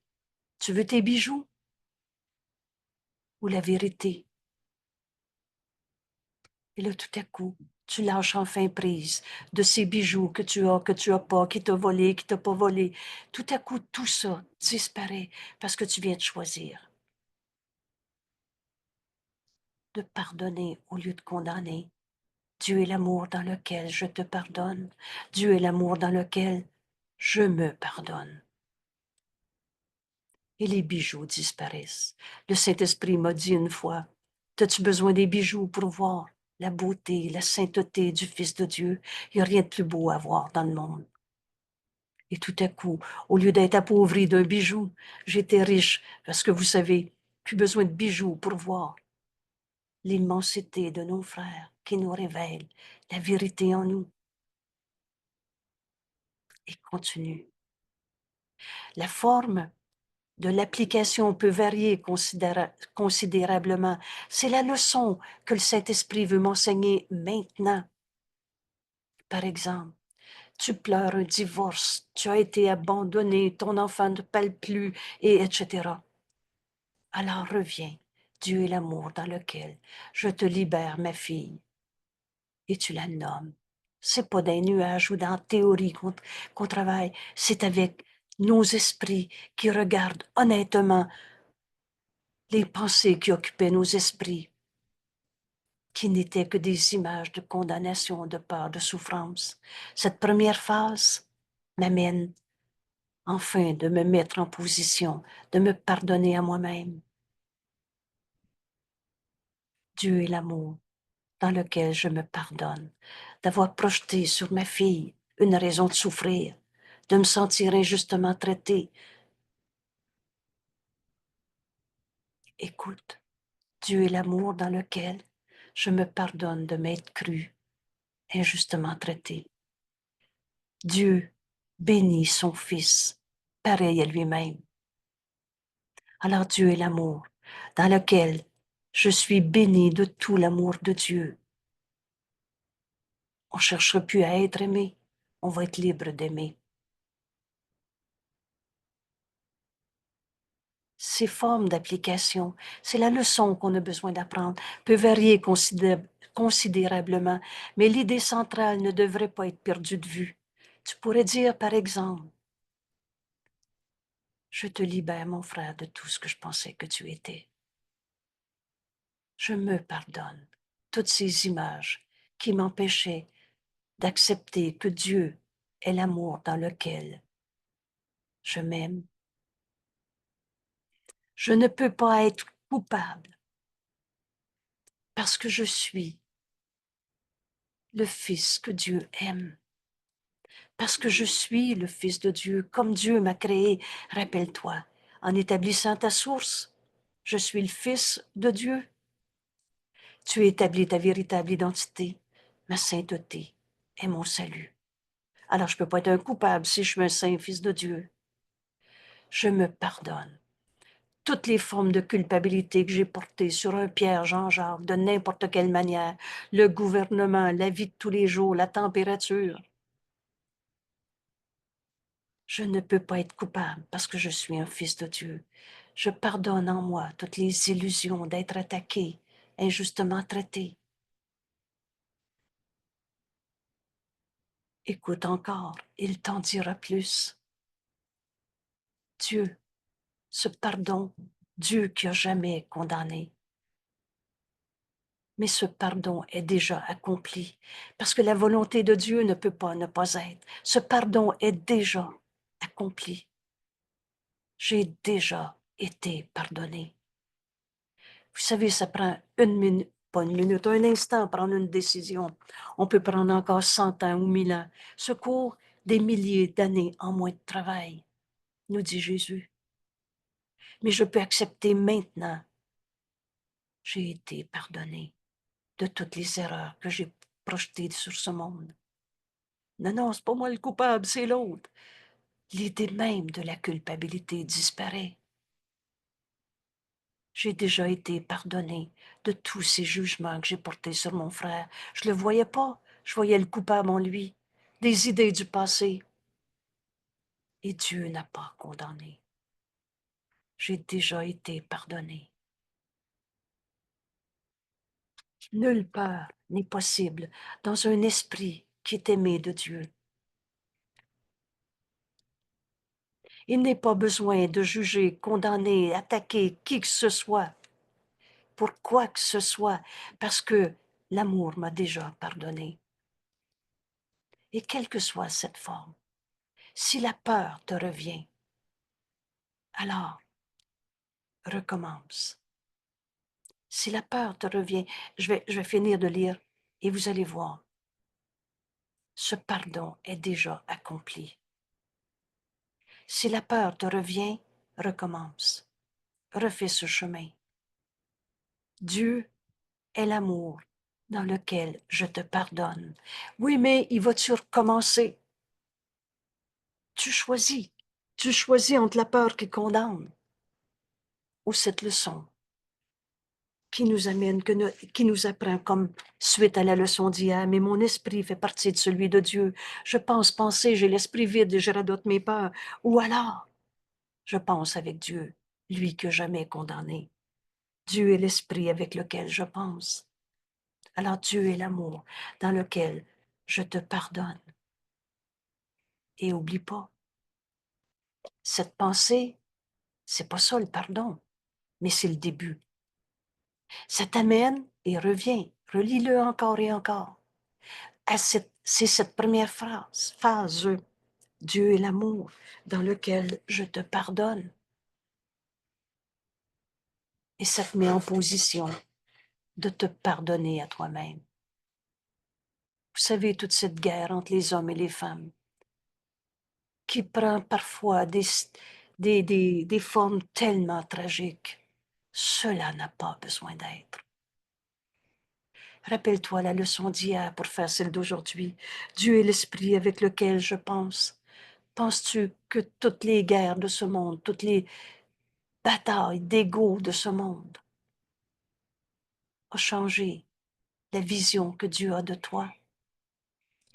Tu veux tes bijoux ou la vérité? Et là, tout à coup, tu lâches enfin prise de ces bijoux que tu as pas, qui t'a volé, qui t'a pas volé. Tout à coup, tout ça disparaît parce que tu viens de choisir de pardonner au lieu de condamner. Dieu est l'amour dans lequel je te pardonne. Dieu est l'amour dans lequel je me pardonne. Et les bijoux disparaissent. Le Saint-Esprit m'a dit une fois, as-tu besoin des bijoux pour voir la beauté, la sainteté du Fils de Dieu? Il n'y a rien de plus beau à voir dans le monde. Et tout à coup, au lieu d'être appauvri d'un bijou, j'étais riche parce que vous savez, plus besoin de bijoux pour voir l'immensité de nos frères qui nous révèlent la vérité en nous. Et continue. La forme de l'application peut varier considérablement. C'est la leçon que le Saint-Esprit veut m'enseigner maintenant. Par exemple, tu pleures un divorce, tu as été abandonné, ton enfant ne parle plus, et etc. Alors reviens. Dieu est l'amour dans lequel je te libère, ma fille, et tu la nommes. C'est pas dans nuages ou dans la théorie qu'on travaille, c'est avec nos esprits qui regardent honnêtement les pensées qui occupaient nos esprits, qui n'étaient que des images de condamnation, de peur, de souffrance. Cette première phase m'amène enfin de me mettre en position, de me pardonner à moi-même. Dieu est l'amour dans lequel je me pardonne, d'avoir projeté sur ma fille une raison de souffrir, de me sentir injustement traitée. Écoute, Dieu est l'amour dans lequel je me pardonne de m'être cru, injustement traitée. Dieu bénit son Fils, pareil à lui-même. Alors Dieu est l'amour, dans lequel je suis béni de tout l'amour de Dieu. On ne cherchera plus à être aimé, on va être libre d'aimer. Ces formes d'application, c'est la leçon qu'on a besoin d'apprendre, peut varier considérablement, mais l'idée centrale ne devrait pas être perdue de vue. Tu pourrais dire, par exemple, je te libère, mon frère, de tout ce que je pensais que tu étais. Je me pardonne toutes ces images qui m'empêchaient d'accepter que Dieu est l'amour dans lequel je m'aime. Je ne peux pas être coupable parce que je suis le Fils que Dieu aime. Parce que je suis le Fils de Dieu, comme Dieu m'a créé. Rappelle-toi, en établissant ta source, je suis le Fils de Dieu. Tu établis ta véritable identité, ma sainteté et mon salut. Alors je ne peux pas être un coupable si je suis un saint Fils de Dieu. Je me pardonne toutes les formes de culpabilité que j'ai portées sur un Pierre, Jean-Jacques, de n'importe quelle manière, le gouvernement, la vie de tous les jours, la température. Je ne peux pas être coupable parce que je suis un fils de Dieu. Je pardonne en moi toutes les illusions d'être attaqué, injustement traité. Écoute encore, il t'en dira plus. Dieu, ce pardon, Dieu qui a jamais condamné. Mais ce pardon est déjà accompli, parce que la volonté de Dieu ne peut pas ne pas être. Ce pardon est déjà accompli. J'ai déjà été pardonné. Vous savez, ça prend une minute, pas une minute, un instant prendre une décision. On peut prendre encore 100 ans ou 1000 ans. Ce cours, des milliers d'années en moins de travail, nous dit Jésus. Mais je peux accepter maintenant. J'ai été pardonné de toutes les erreurs que j'ai projetées sur ce monde. Non, non, c'est pas moi le coupable, c'est l'autre. L'idée même de la culpabilité disparaît. J'ai déjà été pardonné de tous ces jugements que j'ai portés sur mon frère. Je le voyais pas, je voyais le coupable en lui, des idées du passé. Et Dieu n'a pas condamné. J'ai déjà été pardonné. Nulle peur n'est possible dans un esprit qui est aimé de Dieu. Il n'est pas besoin de juger, condamner, attaquer qui que ce soit, pour quoi que ce soit, parce que l'amour m'a déjà pardonné. Et quelle que soit cette forme, si la peur te revient, alors recommence. Si la peur te revient, je vais finir de lire et vous allez voir, ce pardon est déjà accompli. Si la peur te revient, recommence. Refais ce chemin. Dieu est l'amour dans lequel je te pardonne. Oui, mais il va-tu recommencer? Tu choisis. Tu choisis entre la peur qui condamne ou cette leçon qui nous amène, qui nous apprend comme suite à la leçon d'hier, mais mon esprit fait partie de celui de Dieu. Je pense penser, j'ai l'esprit vide et je radote mes peurs. Ou alors, je pense avec Dieu, lui que jamais condamné. Dieu est l'esprit avec lequel je pense. Alors Dieu est l'amour dans lequel je te pardonne. Et oublie pas, cette pensée, c'est pas ça le pardon, mais c'est le début. Ça t'amène et revient, relis-le encore et encore. C'est cette première phase, Dieu est l'amour dans lequel je te pardonne. Et ça te met en position de te pardonner à toi-même. Vous savez, toute cette guerre entre les hommes et les femmes, qui prend parfois des formes tellement tragiques. Cela n'a pas besoin d'être. Rappelle-toi la leçon d'hier pour faire celle d'aujourd'hui. Dieu est l'esprit avec lequel je pense. Penses-tu que toutes les guerres de ce monde, toutes les batailles d'ego de ce monde ont changé la vision que Dieu a de toi,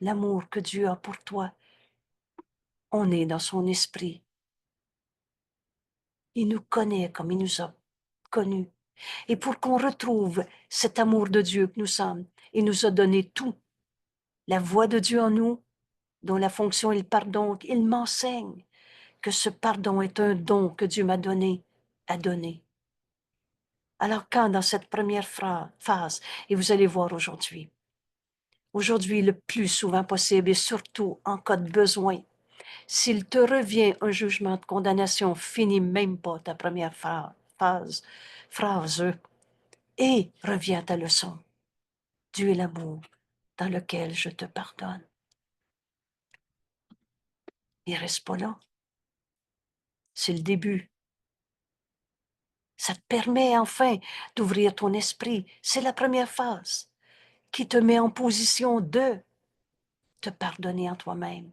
l'amour que Dieu a pour toi? On est dans son esprit. Il nous connaît comme il nous a connus. Et pour qu'on retrouve cet amour de Dieu que nous sommes, il nous a donné tout. La voix de Dieu en nous, dont la fonction est le pardon, il m'enseigne que ce pardon est un don que Dieu m'a donné à donner. Alors quand dans cette première phase, et vous allez voir aujourd'hui le plus souvent possible et surtout en cas de besoin, s'il te revient un jugement de condamnation, finis même pas ta première phrase et reviens à ta leçon. Dieu est l'amour dans lequel je te pardonne. Il reste pas là. C'est le début. Ça te permet enfin d'ouvrir ton esprit. C'est la première phase qui te met en position de te pardonner en toi-même.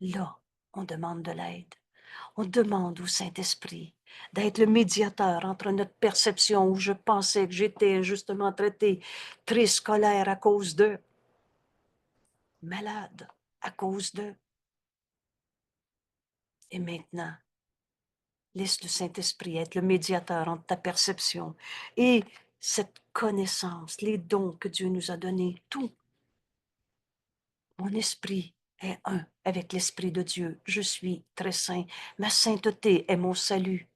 Là, on demande de l'aide. On demande au Saint-Esprit d'être le médiateur entre notre perception où je pensais que j'étais injustement traité, triste, colère à cause d'eux, malade à cause d'eux. Et maintenant, laisse le Saint-Esprit être le médiateur entre ta perception et cette connaissance, les dons que Dieu nous a donnés, tout. Mon esprit est un avec l'Esprit de Dieu. Je suis très saint. Ma sainteté est mon salut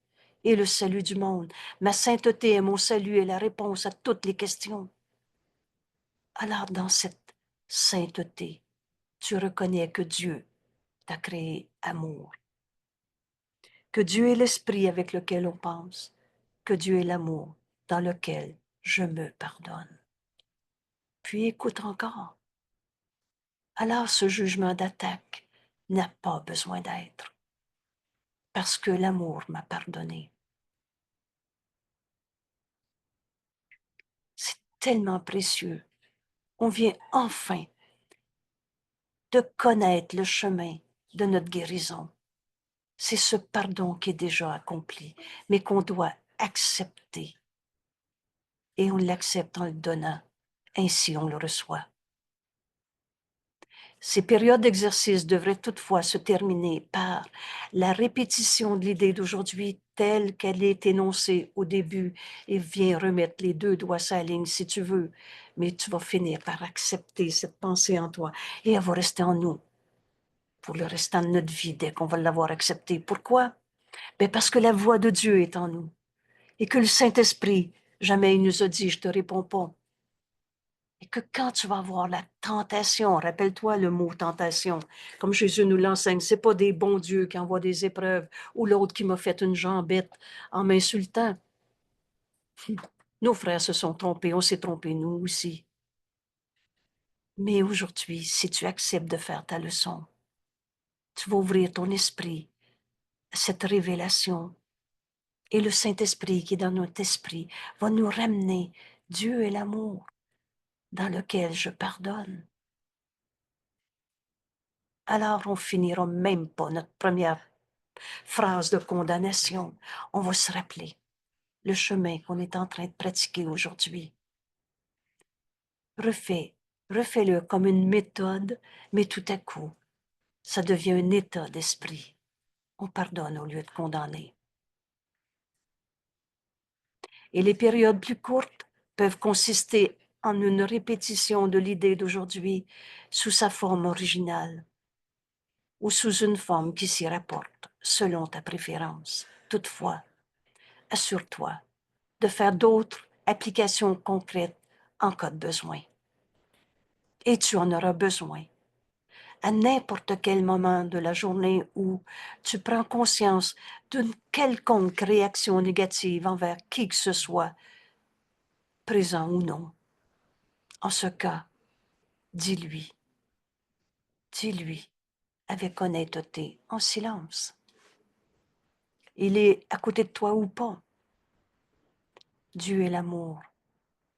et le salut du monde. Ma sainteté est mon salut et la réponse à toutes les questions. Alors, dans cette sainteté, tu reconnais que Dieu t'a créé amour, que Dieu est l'Esprit avec lequel on pense, que Dieu est l'amour dans lequel je me pardonne. Puis écoute encore. alors ce jugement d'attaque n'a pas besoin d'être, parce que l'amour m'a pardonné. C'est tellement précieux. On vient enfin de connaître le chemin de notre guérison. C'est ce pardon qui est déjà accompli, mais qu'on doit accepter. Et on l'accepte en le donnant. Ainsi, on le reçoit. Ces périodes d'exercice devraient toutefois se terminer par la répétition de l'idée d'aujourd'hui telle qu'elle est énoncée au début et viens remettre les deux doigts sur la ligne si tu veux, mais tu vas finir par accepter cette pensée en toi et elle va rester en nous pour le restant de notre vie dès qu'on va l'avoir acceptée. Pourquoi? Ben parce que la voix de Dieu est en nous et que le Saint-Esprit, jamais il nous a dit, je te réponds pas. Et que quand tu vas avoir la tentation, rappelle-toi le mot tentation, comme Jésus nous l'enseigne, c'est pas des bons dieux qui envoient des épreuves ou l'autre qui m'a fait une jambette en m'insultant. Nos frères se sont trompés, on s'est trompés nous aussi. Mais aujourd'hui, si tu acceptes de faire ta leçon, tu vas ouvrir ton esprit à cette révélation. Et le Saint-Esprit qui est dans notre esprit va nous ramener Dieu est l'amour dans lequel je pardonne. Alors on finira même pas notre première phrase de condamnation. On va se rappeler le chemin qu'on est en train de pratiquer aujourd'hui. Refais-le comme une méthode, mais tout à coup, ça devient un état d'esprit. On pardonne au lieu de condamner. Et les périodes plus courtes peuvent consister en une répétition de l'idée d'aujourd'hui sous sa forme originale ou sous une forme qui s'y rapporte selon ta préférence. Toutefois, assure-toi de faire d'autres applications concrètes en cas de besoin. Et tu en auras besoin à n'importe quel moment de la journée où tu prends conscience d'une quelconque réaction négative envers qui que ce soit, présent ou non. En ce cas, dis-lui avec honnêteté, en silence. Il est à côté de toi ou pas. Dieu est l'amour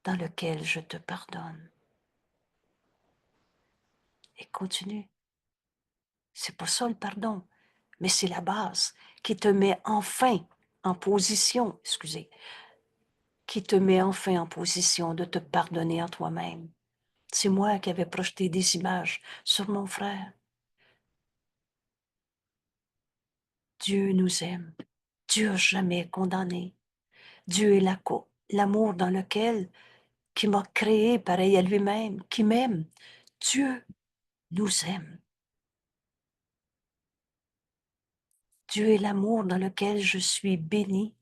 dans lequel je te pardonne. Et continue. C'est pas ça le pardon, mais c'est la base qui te met enfin en position, qui te met enfin en position de te pardonner à toi-même. C'est moi qui avais projeté des images sur mon frère. Dieu nous aime. Dieu n'a jamais condamné. Dieu est l'amour dans lequel, qui m'a créé pareil à lui-même, qui m'aime. Dieu nous aime. Dieu est l'amour dans lequel je suis béni.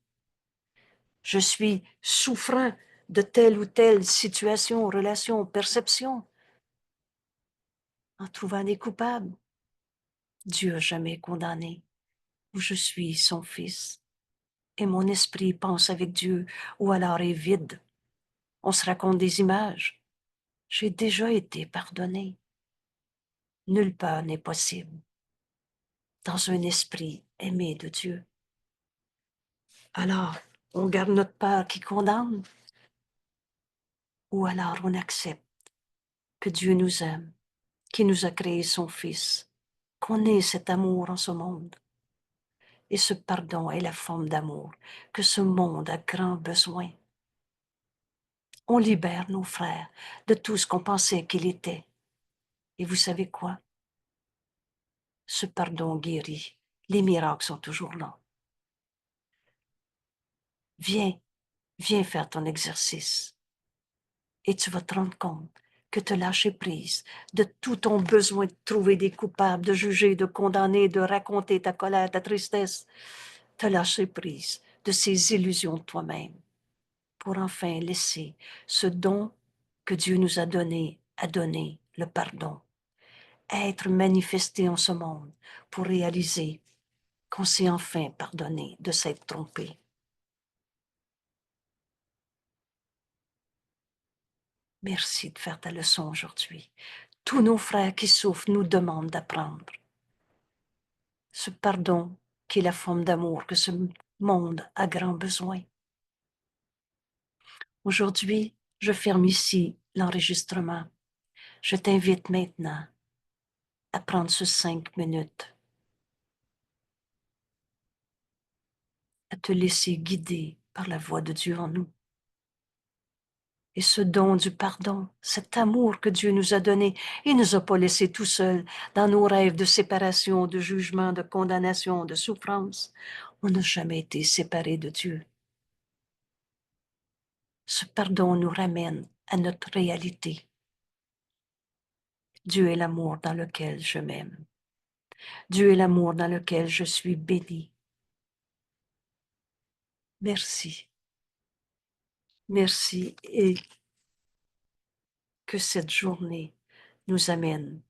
Je suis souffrant de telle ou telle situation, relation, perception, en trouvant des coupables. Dieu n'a jamais condamné, où je suis son fils. Et mon esprit pense avec Dieu, ou alors est vide. On se raconte des images. J'ai déjà été pardonné. Nulle part n'est possible dans un esprit aimé de Dieu. Alors, on garde notre part qui condamne, ou alors on accepte que Dieu nous aime, qui nous a créé son Fils, qu'on ait cet amour en ce monde. Et ce pardon est la forme d'amour que ce monde a grand besoin. On libère nos frères de tout ce qu'on pensait qu'il était. Et vous savez quoi? Ce pardon guérit. Les miracles sont toujours là. Viens faire ton exercice. Et tu vas te rendre compte que te lâcher prise de tout ton besoin de trouver des coupables, de juger, de condamner, de raconter ta colère, ta tristesse, te lâcher prise de ces illusions de toi-même pour enfin laisser ce don que Dieu nous a donné, à donner, le pardon, être manifesté en ce monde pour réaliser qu'on s'est enfin pardonné de s'être trompé. Merci de faire ta leçon aujourd'hui. Tous nos frères qui souffrent nous demandent d'apprendre ce pardon qui est la forme d'amour que ce monde a grand besoin. Aujourd'hui, je ferme ici l'enregistrement. Je t'invite maintenant à prendre ce 5 minutes, à te laisser guider par la voix de Dieu en nous. Et ce don du pardon, cet amour que Dieu nous a donné, il ne nous a pas laissés tout seuls dans nos rêves de séparation, de jugement, de condamnation, de souffrance. On n'a jamais été séparés de Dieu. Ce pardon nous ramène à notre réalité. Dieu est l'amour dans lequel je m'aime. Dieu est l'amour dans lequel je suis béni. Merci. Merci et que cette journée nous amène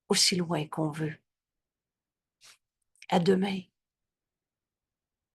aussi loin qu'on veut. À demain.